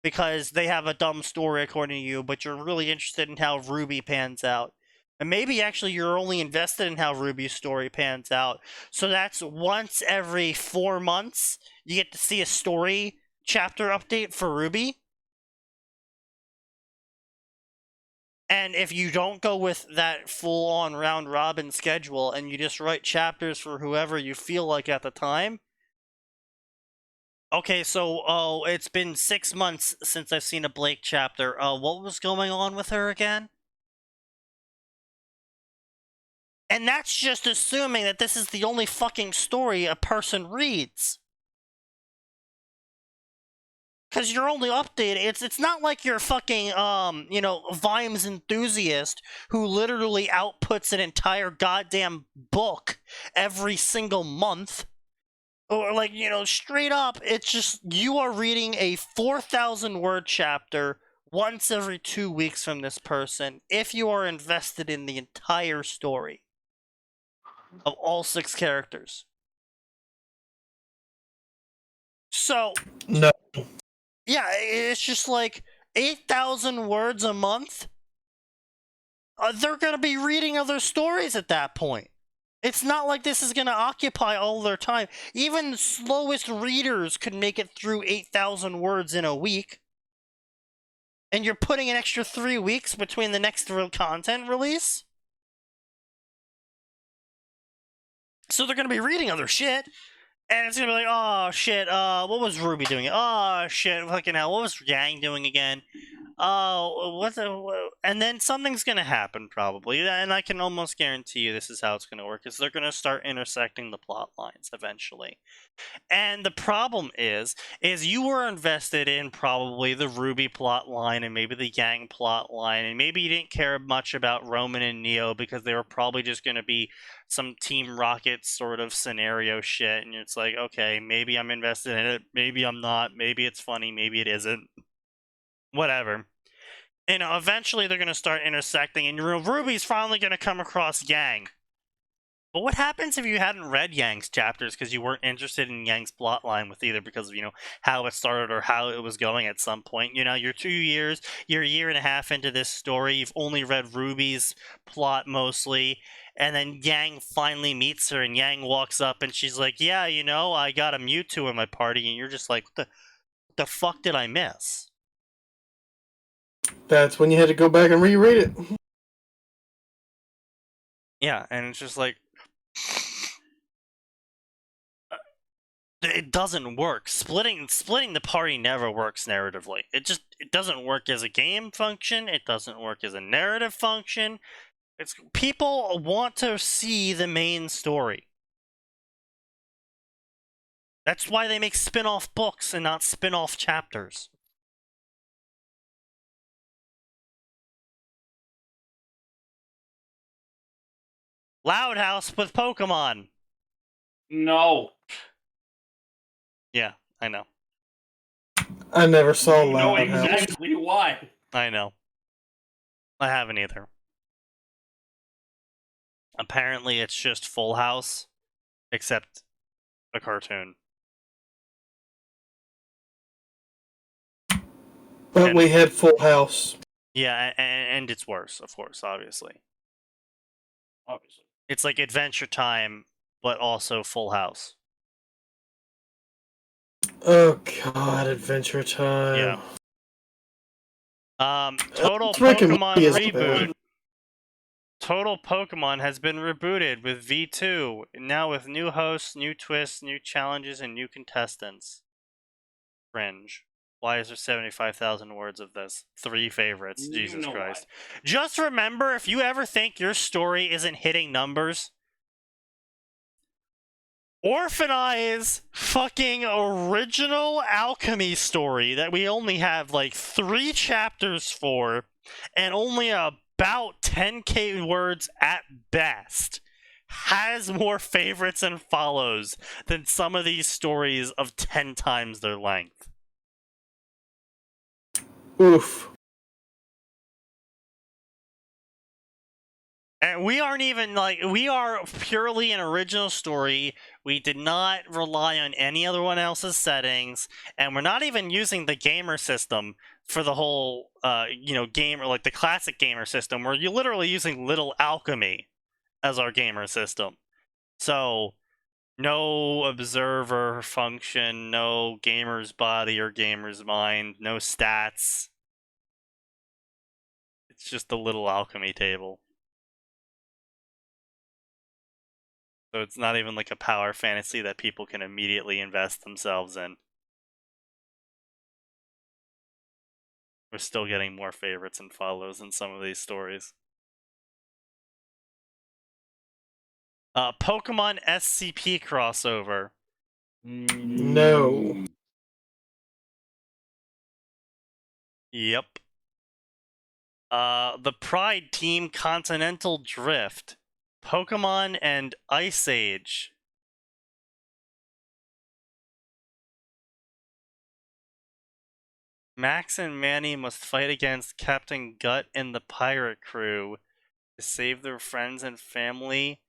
because they have a dumb story according to you, but you're really interested in how Ruby pans out. And maybe actually you're only invested in how Ruby's story pans out. So that's once every 4 months, you get to see a story chapter update for Ruby. And if you don't go with that full-on round-robin schedule and you just write chapters for whoever you feel like at the time, okay, so, it's been 6 months since I've seen a Blake chapter. What was going on with her again? And that's just assuming that this is the only fucking story a person reads. Because you're only updated. It's not like you're fucking, Vimes enthusiast who literally outputs an entire goddamn book every single month. Or, straight up, it's just you are reading a 4,000-word chapter once every 2 weeks from this person if you are invested in the entire story of all 6 characters. So, No. yeah, it's just 8,000 words a month. They're going to be reading other stories at that point. It's not like this is going to occupy all their time. Even the slowest readers could make it through 8,000 words in a week. And you're putting an extra 3 weeks between the next content release? So they're going to be reading other shit. And it's going to be like, oh shit, what was Ruby doing? Oh shit, fucking hell, what was Yang doing again? Oh, and then something's going to happen probably, and I can almost guarantee you this is how it's going to work, is they're going to start intersecting the plot lines eventually. And the problem is you were invested in probably the Ruby plot line and maybe the Yang plot line, and maybe you didn't care much about Roman and Neo because they were probably just going to be some Team Rocket sort of scenario shit, and it's like, okay, maybe I'm invested in it, maybe I'm not, maybe it's funny, maybe it isn't. Whatever. Eventually they're going to start intersecting, and Ruby's finally going to come across Yang. But what happens if you hadn't read Yang's chapters because you weren't interested in Yang's plotline with either because of, how it started or how it was going at some point? You're 2 years, you're a year and a half into this story, you've only read Ruby's plot mostly, and then Yang finally meets her, and Yang walks up and she's like, yeah, I got a Mewtwo in my party, and you're just like, what the fuck did I miss? That's when you had to go back and reread it. Yeah, and it's just like, it doesn't work. Splitting the party never works narratively. It doesn't work as a game function. It doesn't work as a narrative function. People want to see the main story. That's why they make spin-off books and not spin-off chapters. Loud House with Pokemon. No. Yeah, I know. I never saw You know Loud House. exactly why. I know. I haven't either. Apparently it's just Full House, except a cartoon. But we had Full House. Yeah, and it's worse, of course, obviously. Obviously. It's like Adventure Time, but also Full House. Oh God, Adventure Time. Yeah. Total Rick and Pokemon Morty is reboot. bad. Total Pokemon has been rebooted with V2, now with new hosts, new twists, new challenges, and new contestants. Cringe. Why is there 75,000 words of this? 3 favorites. Jesus Christ. Why. Just remember, if you ever think your story isn't hitting numbers, Orphan Eye's fucking original alchemy story that we only have like 3 chapters for and only about 10k words at best has more favorites and follows than some of these stories of 10 times their length. Oof. And we aren't even we are purely an original story. We did not rely on any other one else's settings, and we're not even using the gamer system for the whole, gamer, like the classic gamer system, where you're literally using Little Alchemy as our gamer system. So, no observer function, no gamer's body or gamer's mind, no stats. It's just the Little Alchemy table. So it's not even like a power fantasy that people can immediately invest themselves in. We're still getting more favorites and follows in some of these stories. Pokemon SCP crossover. No. Yep. The Pride Team Continental Drift. Pokemon and Ice Age. Max and Manny must fight against Captain Gut and the pirate crew to save their friends and family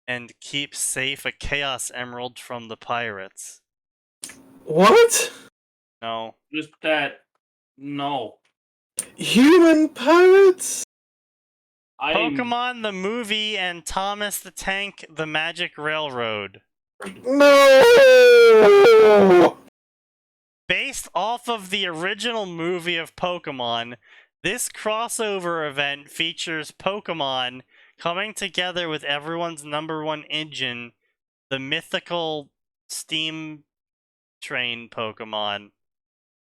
and keep safe a Chaos Emerald from the pirates. What? No. Just that. No. Human pirates? Pokemon the movie and Thomas the Tank the Magic Railroad. No! Based off of the original movie of Pokemon, this crossover event features Pokemon coming together with everyone's #1 engine, the mythical steam train Pokemon,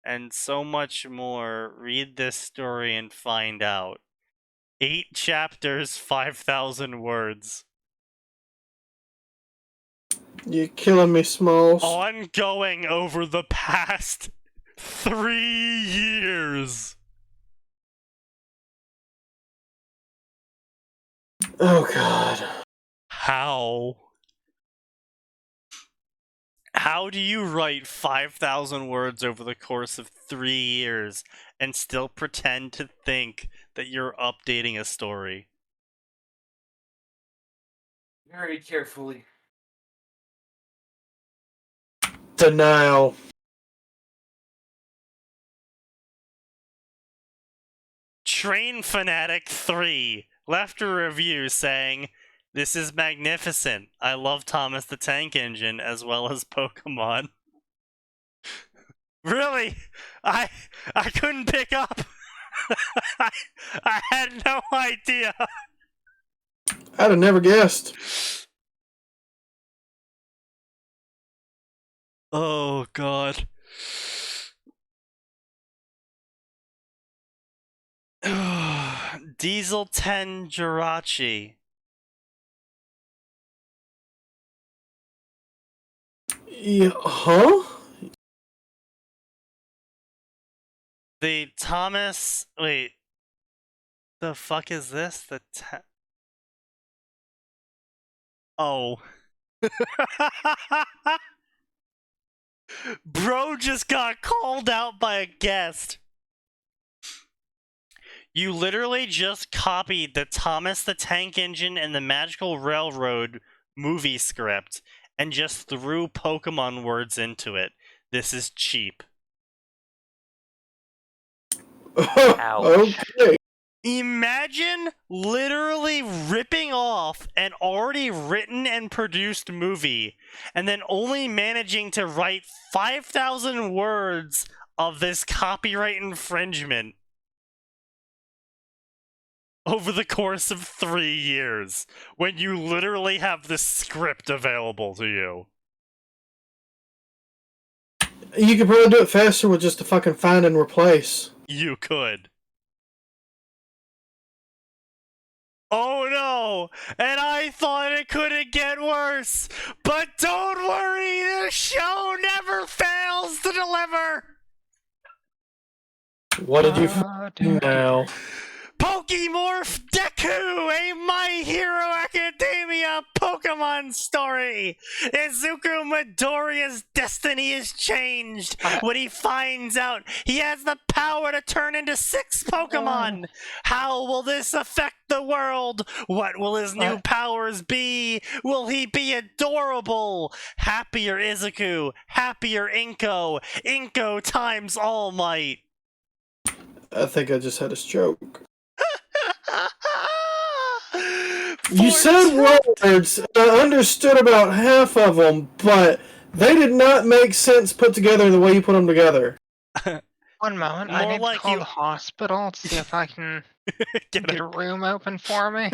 and so much more. Read this story and find out. 8 chapters, 5,000 words. You're killing me, Smalls. Ongoing over the past 3 years. Oh God. How? How do you write 5,000 words over the course of 3 years and still pretend to think that you're updating a story? Very carefully. Denial. Train Fanatic 3 left a review saying, "This is magnificent. I love Thomas the Tank Engine as well as Pokemon." Really? I couldn't pick up. I had no idea. I'd have never guessed. Oh God. Diesel 10 Jirachi. Yeah, huh? The Thomas. Wait. The fuck is this? The. Oh. Bro just got called out by a guest. You literally just copied the Thomas the Tank Engine and the Magical Railroad movie script and just threw Pokemon words into it. This is cheap. Ouch. Okay. Imagine literally ripping off an already written and produced movie and then only managing to write 5,000 words of this copyright infringement over the course of 3 years when you literally have the script available to you. You could probably do it faster with just a fucking find and replace. You could. Oh no! And I thought it couldn't get worse! But don't worry, the show never fails to deliver! What did you dude. now? Pokemorph Deku, a My Hero Academia Pokemon story! Izuku Midoriya's destiny is changed when he finds out he has the power to turn into 6 Pokemon! How will this affect the world? What will his new powers be? Will he be adorable? Happier Izuku, happier Inko, Inko times All Might. I think I just had a stroke. You said words, and I understood about half of them, but they did not make sense put together the way you put them together. One moment, I More need like to call you- the hospital to see if I can Get get a room open for me.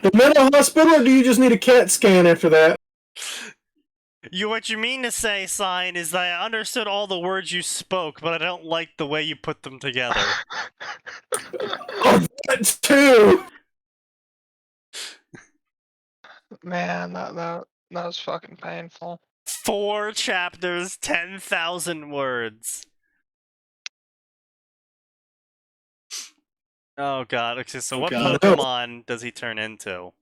The mental hospital, or do you just need a CAT scan after that? What you mean to say, Sign, is that I understood all the words you spoke, but I don't like the way you put them together. Oh, that too! Man, that was fucking painful. 4 chapters, 10,000 words. Oh god, okay, so what God. Pokemon does he turn into?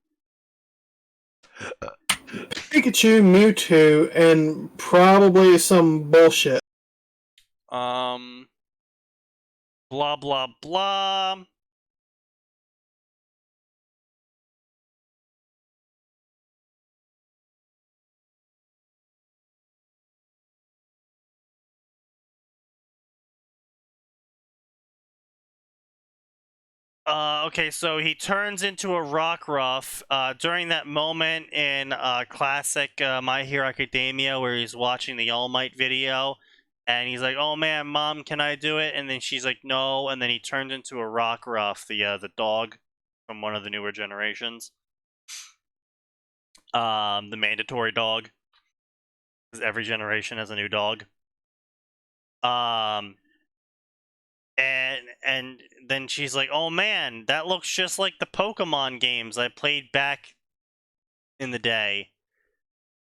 Pikachu, Mewtwo, and probably some bullshit. Blah blah blah. Okay, so he turns into a Rockruff during that moment in classic My Hero Academia where he's watching the All Might video, and he's like, "Oh man, Mom, can I do it?" And then she's like, "No," and then he turns into a Rockruff, the dog from one of the newer generations, the mandatory dog, because every generation has a new dog. And then she's like, "Oh man, that looks just like the Pokemon games I played back in the day."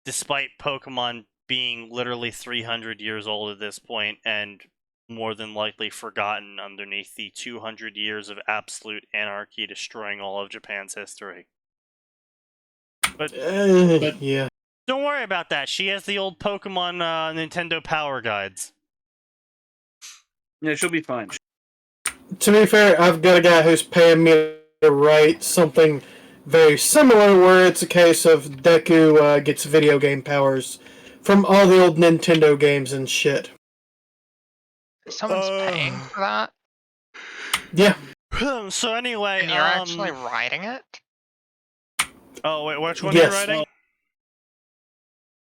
Despite Pokemon being literally 300 years old at this point and more than likely forgotten underneath the 200 years of absolute anarchy destroying all of Japan's history. But yeah. don't worry about that. She has the old Pokemon Nintendo Power Guides. Yeah, she'll be fine. To be fair, I've got a guy who's paying me to write something very similar, where it's a case of Deku gets video game powers from all the old Nintendo games and shit. Someone's paying for that, Yeah. So anyway, and you're actually writing it. Oh wait, which one Yes. are you writing?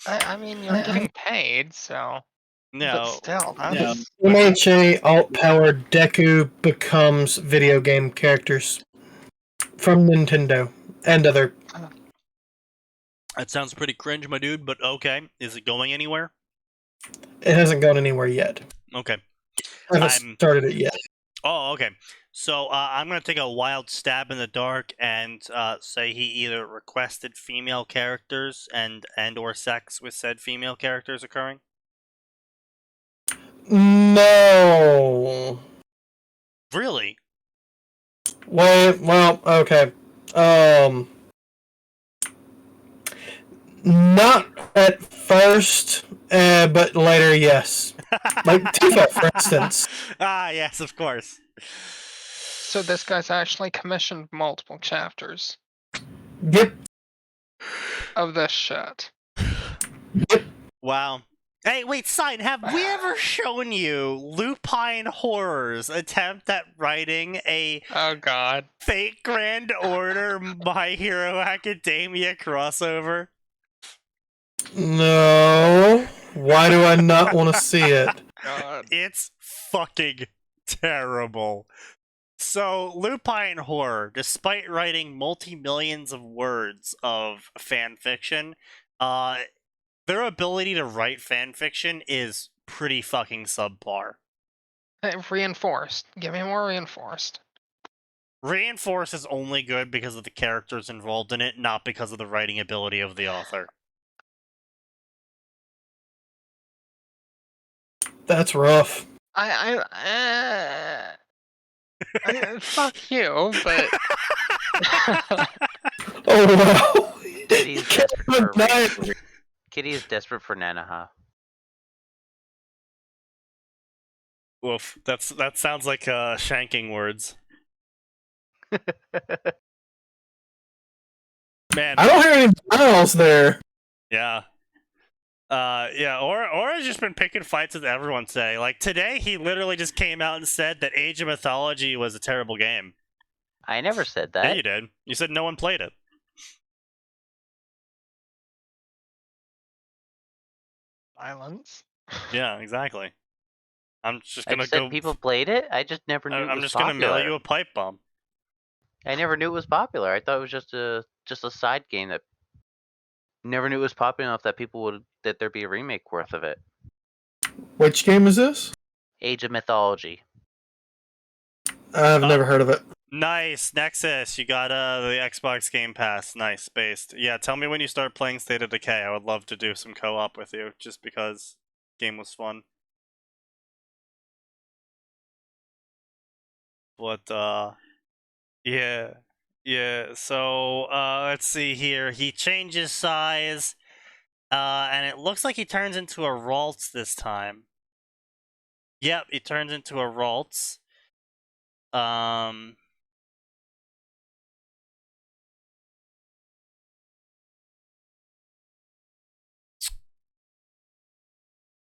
I mean, you're getting paid, so. But No. still, that's. MHA alt power Deku becomes video game characters from Nintendo and other. That sounds pretty cringe, my dude, but okay. Is it going anywhere? It hasn't gone anywhere yet. Okay. I haven't started it yet. Oh, okay. So I'm going to take a wild stab in the dark and say he either requested female characters and or sex with said female characters occurring. No. Really? Well, okay. Not at first, but later, yes. Like Tifa, for instance. Ah, yes, of course. So this guy's actually commissioned multiple chapters Yep. of this shit. Wow. Hey, wait, Sign, have we ever shown you Lupine Horror's attempt at writing a Oh god. Fate Grand Order My Hero Academia crossover? No. Why do I not want to see it? God. It's fucking terrible. So, Lupine Horror, despite writing multi-millions of words of fan fiction, their ability to write fan fiction is pretty fucking subpar. Reinforced. Give me more reinforced. Reinforce is only good because of the characters involved in it, not because of the writing ability of the author. That's rough. Fuck you, but Oh wow. Kitty's desperate for Nice. Kitty is desperate for Nanaha. Woof. That sounds like shanking words. Man, I don't hear any miles there. yeah. Yeah, Aura's just been picking fights with everyone today. Like, today, he literally just came out and said that Age of Mythology was a terrible game. I never said Yeah, that. you did. You said no one played it. violence. Yeah, exactly. I'm just I gonna just said go. people played it. I just never knew it I'm was just popular. gonna mail you a pipe bomb. I never knew it was popular. I thought it was just a side game that never knew it was popular enough that that there'd be a remake worth of it. Which game is this? Age of Mythology. I've never heard of it. Nice, Nexus. You got the Xbox Game Pass. Nice, based. Yeah, tell me when you start playing State of Decay. I would love to do some co-op with you, just because the game was fun. But yeah. So let's see here. He changes size, and it looks like he turns into a Ralts this time. Yep, he turns into a Ralts.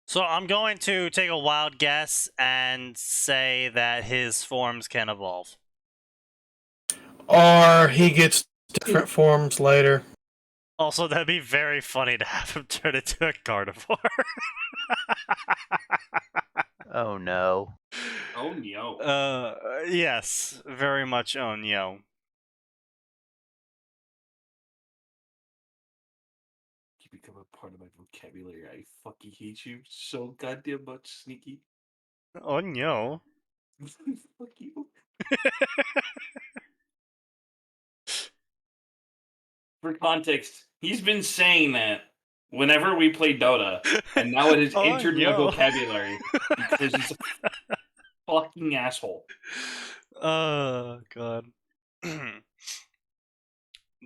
So I'm going to take a wild guess and say that his forms can evolve. Or he gets different forms later. Also, that'd be very funny to have him turn into a carnivore. Oh no. Oh no. Yes, very much oh no. You become a part of my vocabulary. I fucking hate you so goddamn much, Sneaky. Oh no. Fuck you. For context, he's been saying that whenever we play Dota, and now it has entered my vocabulary because he's a fucking asshole. Oh god.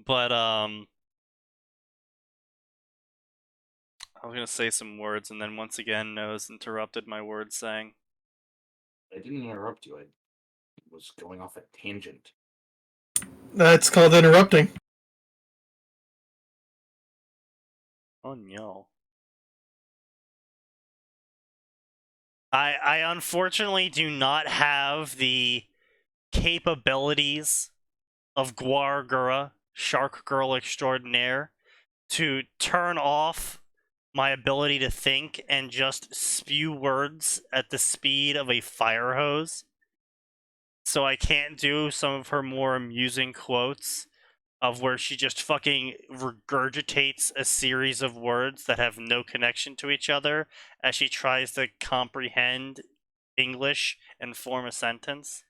But I was gonna say some words, and then once again, Nose interrupted my word saying. I didn't interrupt you. I was going off a tangent. That's called interrupting. Oh no. I unfortunately do not have the capabilities of Guargura, Shark Girl Extraordinaire, to turn off my ability to think and just spew words at the speed of a fire hose. So I can't do some of her more amusing quotes of where she just fucking regurgitates a series of words that have no connection to each other as she tries to comprehend English and form a sentence.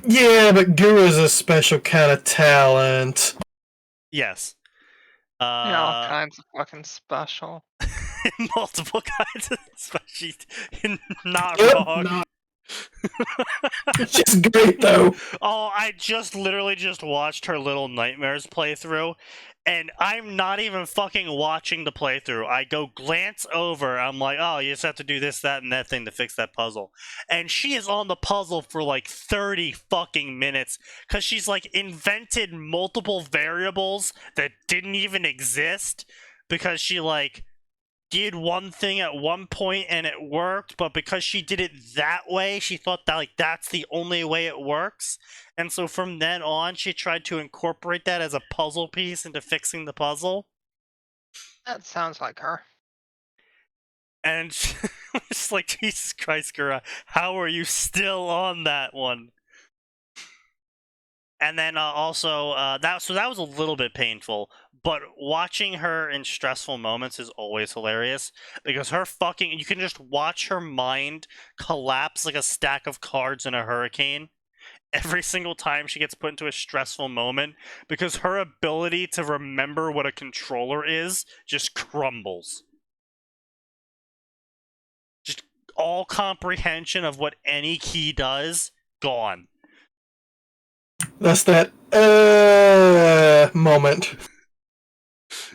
Yeah, but Gura's a special kind of talent. Yes. Yeah, all kinds of fucking special. Multiple kinds of especially not Yep, wrong. not. She's great though. Oh, I just literally just watched her Little Nightmares playthrough, and I'm not even fucking watching the playthrough. I go glance over, I'm like, oh, you just have to do this, that, and that thing to fix that puzzle. And she is on the puzzle for like 30 fucking minutes, because she's like invented multiple variables that didn't even exist, because she like did one thing at one point and it worked, but because she did it that way, she thought that like that's the only way it works. And so from then on, she tried to incorporate that as a puzzle piece into fixing the puzzle. That sounds like her. And it's like, Jesus Christ, Gura, how are you still on that one? And then also, that was a little bit painful, but watching her in stressful moments is always hilarious, because you can just watch her mind collapse like a stack of cards in a hurricane every single time she gets put into a stressful moment, because her ability to remember what a controller is just crumbles. Just all comprehension of what any key does, gone. That's that moment.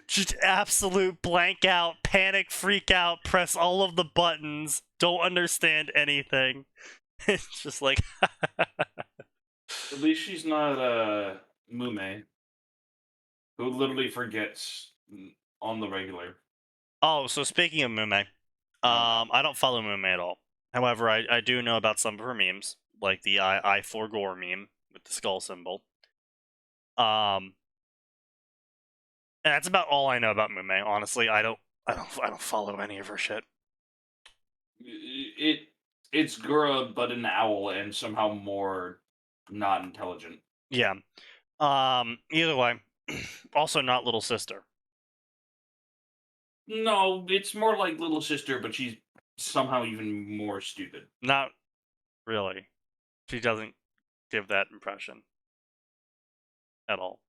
Just absolute blank out, panic, freak out, press all of the buttons, don't understand anything. It's just like At least she's not Mume, who literally forgets on the regular. Oh, so speaking of Mume, I don't follow Mume at all. However, I do know about some of her memes, like the I for gore meme with the skull symbol. And that's about all I know about Mume. Honestly, I don't follow any of her shit. It's Gura, but an owl, and somehow more not intelligent. Yeah. Either way, also not Little Sister. No, it's more like Little Sister, but she's somehow even more stupid. Not really. She doesn't give that impression at all.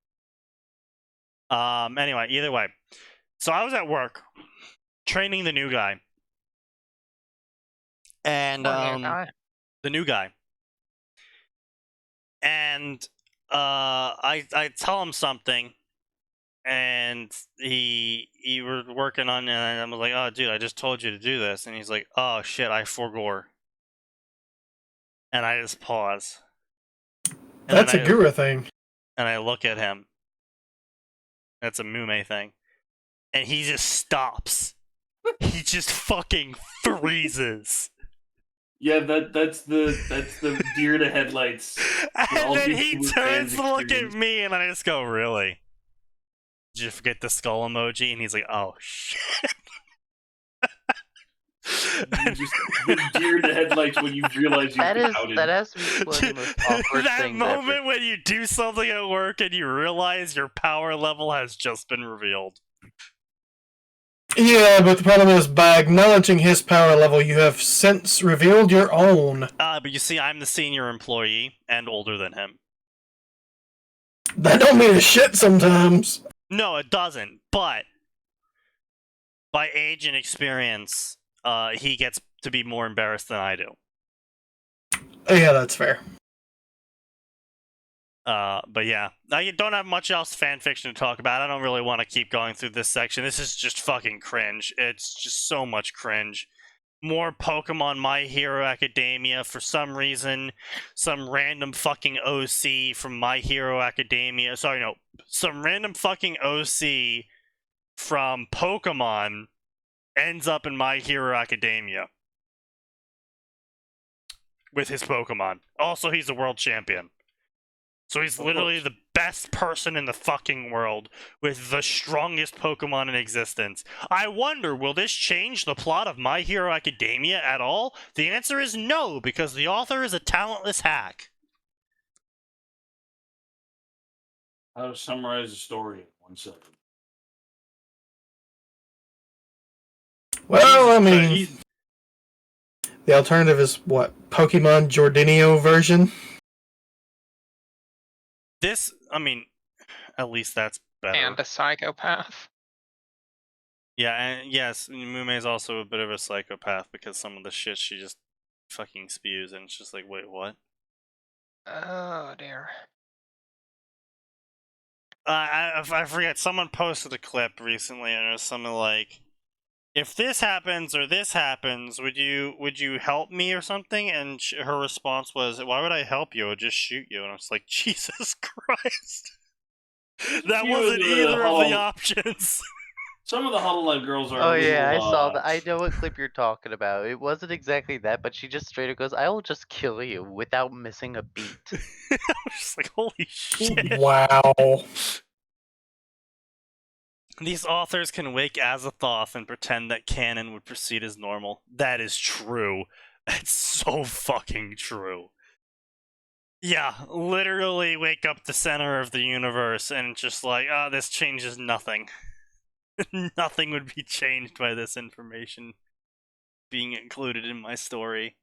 Anyway, either way. So I was at work training the new guy. And the new guy. And I tell him something, and he were working on it, and I was like, oh dude, I just told you to do this, and he's like, oh shit, I forgore. And I just pause. And That's a Gura thing. And I look at him. That's a Mume thing. And he just stops. He just fucking freezes. Yeah, that's the deer to headlights. And then he turns to look at me, and I just go, really? Did you forget the skull emoji? And he's like, oh shit. You just deer to headlights when you realize you've been outed. That has to be one of the most awkward That things moment ever. when you do something at work and you realize your power level has just been revealed. Yeah, but the problem is, by acknowledging his power level, you have since revealed your own. But you see, I'm the senior employee and older than him. That don't mean a shit sometimes. No, it doesn't. But by age and experience, he gets to be more embarrassed than I do. Yeah, that's fair. But yeah, I don't have much else fanfiction to talk about. I don't really want to keep going through this section. This is just fucking cringe. It's just so much cringe. More Pokemon My Hero Academia. For some reason, some random fucking OC from My Hero Academia. Sorry, no. Some random fucking OC from Pokemon ends up in My Hero Academia with his Pokemon. Also, he's a world champion. So he's literally the best person in the fucking world with the strongest Pokemon in existence. I wonder, will this change the plot of My Hero Academia at all? The answer is no, because the author is a talentless hack. How to summarize the story in 1 second. Well, I mean, He's- the alternative is what? Pokemon Jordinio version? This, I mean, at least that's better. And a psychopath. Yeah, and yes, Mume is also a bit of a psychopath because some of the shit she just fucking spews, and it's just like, wait, what? Oh dear. I forget, someone posted a clip recently, and it was something like, if this happens or this happens, would you help me or something? And her response was, why would I help you? I'd just shoot you. And I was like, Jesus Christ. That wasn't either of the options. Some of the Huddle Life girls are. Oh a yeah, I little, saw that. I know what clip you're talking about. It wasn't exactly that, but she just straight up goes, "I will just kill you without missing a beat." I was just like, holy shit. Wow. These authors can wake Azathoth and pretend that canon would proceed as normal. That is true. That's so fucking true. Yeah, literally wake up the center of the universe and just like, this changes nothing. Nothing would be changed by this information being included in my story.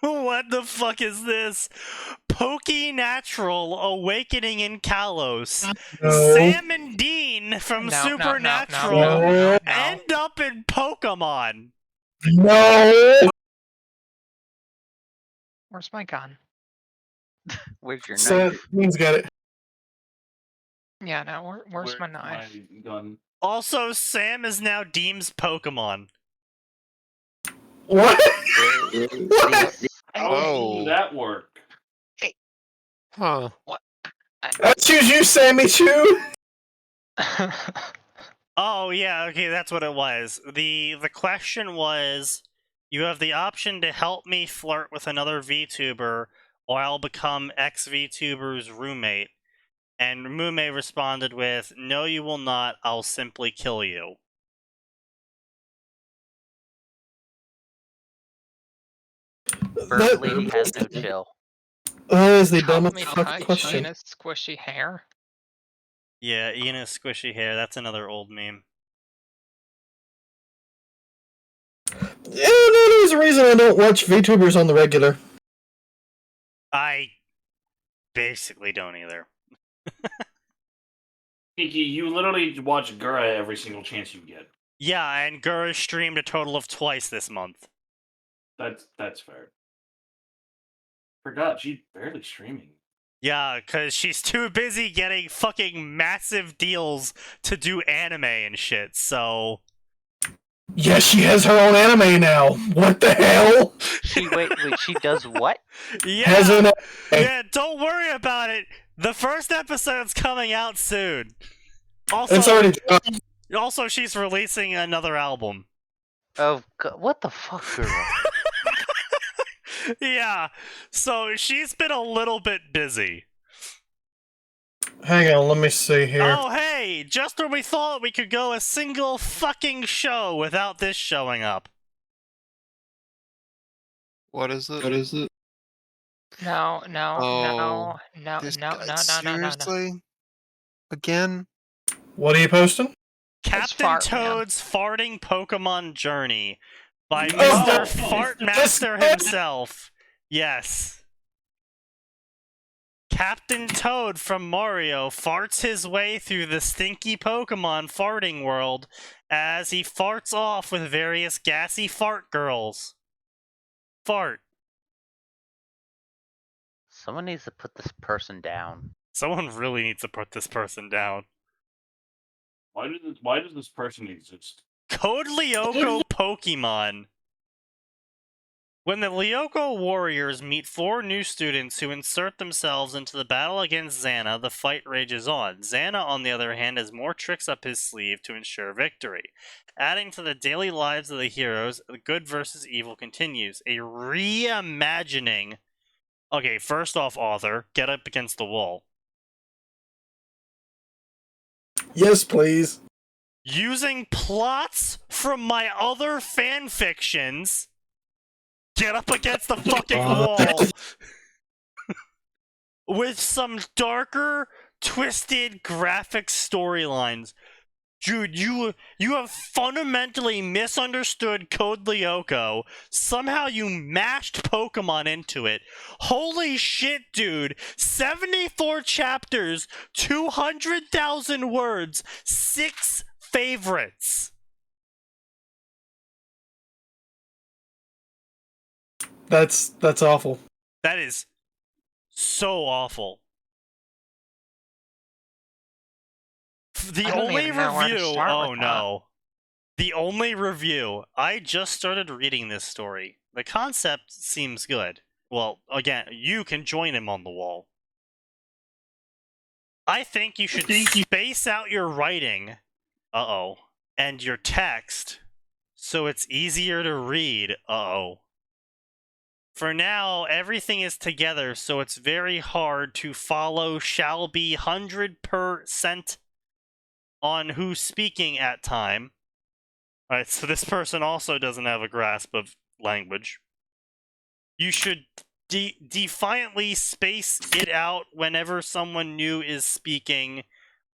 What the fuck is this? Pokey Natural Awakening in Kalos. No. Sam and Dean from No, Supernatural no. end up in Pokemon. No! Where's my gun? Where's your So, knife? Dean's got it. Yeah, no, where's my knife? My gun. Also, Sam is now Deem's Pokemon. What? How Oh. did that work? Huh. I choose you, Sammy Chu! Oh yeah, okay, that's what it was. The question was, you have the option to help me flirt with another VTuber, or I'll become ex-VTuber's roommate. And Mume responded with, no you will not, I'll simply kill you. First lady has no chill. That is the Help dumbest me fucking touch question. Ina's squishy hair. Yeah, Ina's squishy hair, that's another old meme. Yeah, no, there's a reason I don't watch VTubers on the regular. I basically don't either. Kiki, you literally watch Gura every single chance you get. Yeah, and Gura streamed a total of twice this month. That's fair. Forgot she's barely streaming. Yeah, because she's too busy getting fucking massive deals to do anime and shit, so... Yes, she has her own anime now. What the hell? Wait, she does what? Yeah, Has an yeah, don't worry about it. The first episode's coming out soon. It's already done. Also, she's releasing another album. Oh, God, what the fuck, girl? Yeah, so she's been a little bit busy. Hang on, let me see here. Oh, hey, just when we thought we could go a single fucking show without this showing up. What is it? No. This guy, seriously? Again? What are you posting? Captain Fart Man. Toad's Farting Pokemon Journey by Oh, Mr. Fartmaster himself. Yes. Captain Toad from Mario farts his way through the stinky Pokemon farting world as he farts off with various gassy fart girls. Fart. Someone needs to put this person down. Someone really needs to put this person down. Why does this person exist? Code Lyoko Pokemon. When the Lyoko warriors meet 4 new students who insert themselves into the battle against Xana, the fight rages on. Xana, on the other hand, has more tricks up his sleeve to ensure victory. Adding to the daily lives of the heroes, the good versus evil continues. A reimagining. Okay, first off, author, get up against the wall. Yes, please. Using plots from my other fanfictions. Get up against the fucking wall! With some darker, twisted graphic storylines. Dude, you have fundamentally misunderstood Code Lyoko. Somehow you mashed Pokemon into it. Holy shit, dude. 74 chapters, 200,000 words, 6 favorites. That's awful. That is so awful. The I don't only even know where to review. start Oh with that. no. The only review. I just started reading this story. The concept seems good. Well, again, you can join him on the wall. I think you should space out your writing. Uh-oh. And your text. So it's easier to read. Uh-oh. For now, everything is together, so it's very hard to follow shall be 100% on who's speaking at time. Alright, so this person also doesn't have a grasp of language. You should defiantly space it out whenever someone new is speaking,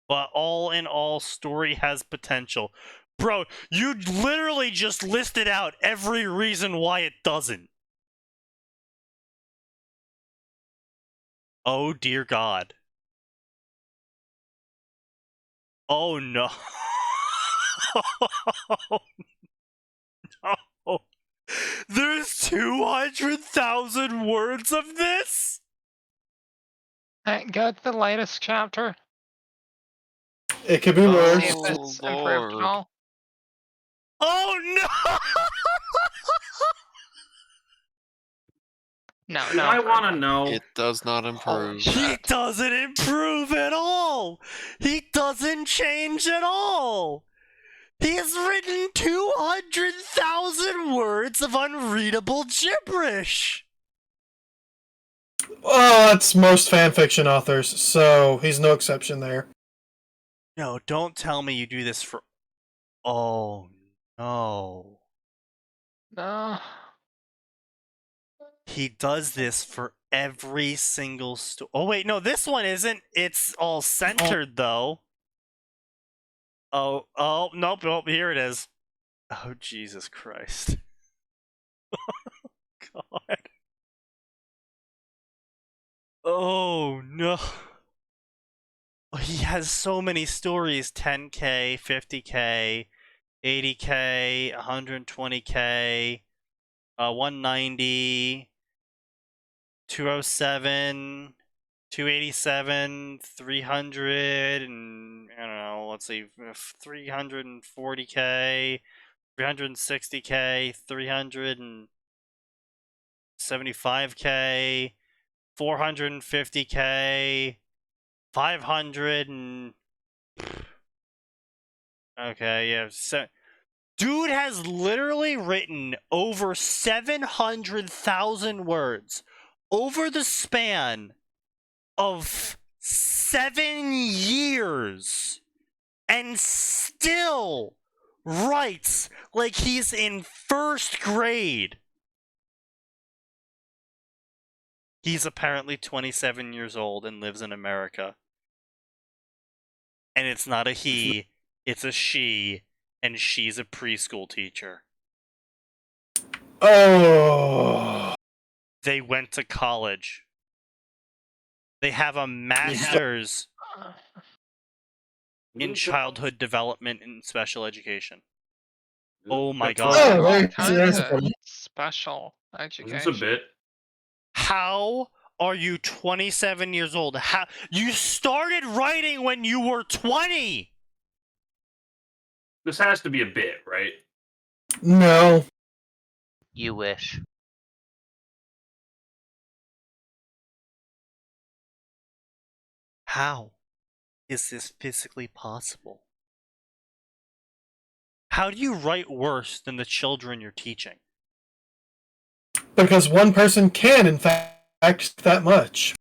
but all in all, story has potential. Bro, you literally just listed out every reason why it doesn't. Oh dear God. Oh no. No. There's 200,000 words of this? Go to the latest chapter. It could be See worse. if Oh, it's improved at Lord. all. Oh no! No, I no. want to know. It does not Holy improve. shit. He doesn't improve at all! He doesn't change at all! He has written 200,000 words of unreadable gibberish! Oh, that's most fanfiction authors, so he's no exception there. No, don't tell me you do this for... Oh, no. No. He does this for every single Oh, wait, no, this one isn't. It's all centered, though. Oh, nope, here it is. Oh, Jesus Christ. God. Oh, no. He has so many stories. 10K, 50K, 80K, 120K, 190, 207, 287, 300, and I don't know, let's see, 340K, 360K, 375K, 450K, 500 and... Okay, yeah, dude has literally written over 700,000 words over the span of 7 years and still writes like he's in first grade. He's apparently 27 years old and lives in America. And it's not a he, It's a she, and she's a preschool teacher. Oh. They went to college. They have a master's in childhood development and special education. Oh my god. Oh, What very kind serious of one. special Is this a education? bit? How are you 27 years old? How you started writing when you were 20? This has to be a bit, right? No. You wish. How is this physically possible? How do you write worse than the children you're teaching? Because one person can, in fact, that much.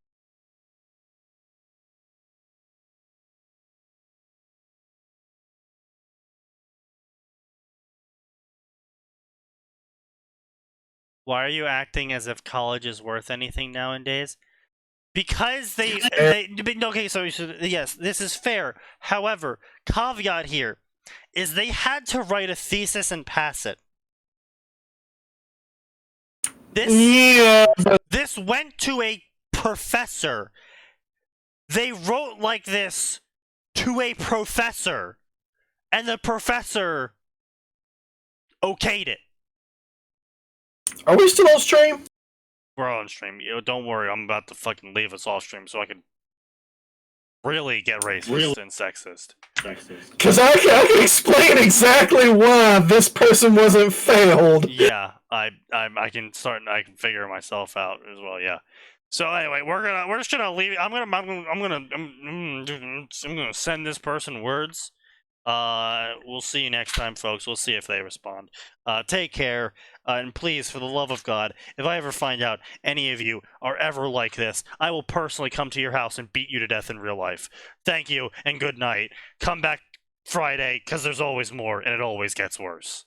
Why are you acting as if college is worth anything nowadays? Because okay, so yes, this is fair. However, caveat here is they had to write a thesis and pass it. Yeah. This went to a professor. They wrote like this to a professor, and the professor okayed it. Are we still on stream? We're on stream. Don't worry, I'm about to fucking leave us off stream so I can really get racist and sexist. Because I can explain exactly why this person wasn't failed. Yeah, I can figure myself out as well. Yeah. So anyway, we're just gonna leave. I'm gonna send this person words. We'll see you next time, folks. We'll see if they respond. Take care, and please, for the love of God, if I ever find out any of you are ever like this, I will personally come to your house and beat you to death in real life. Thank you, and good night. Come back Friday, because there's always more, and it always gets worse.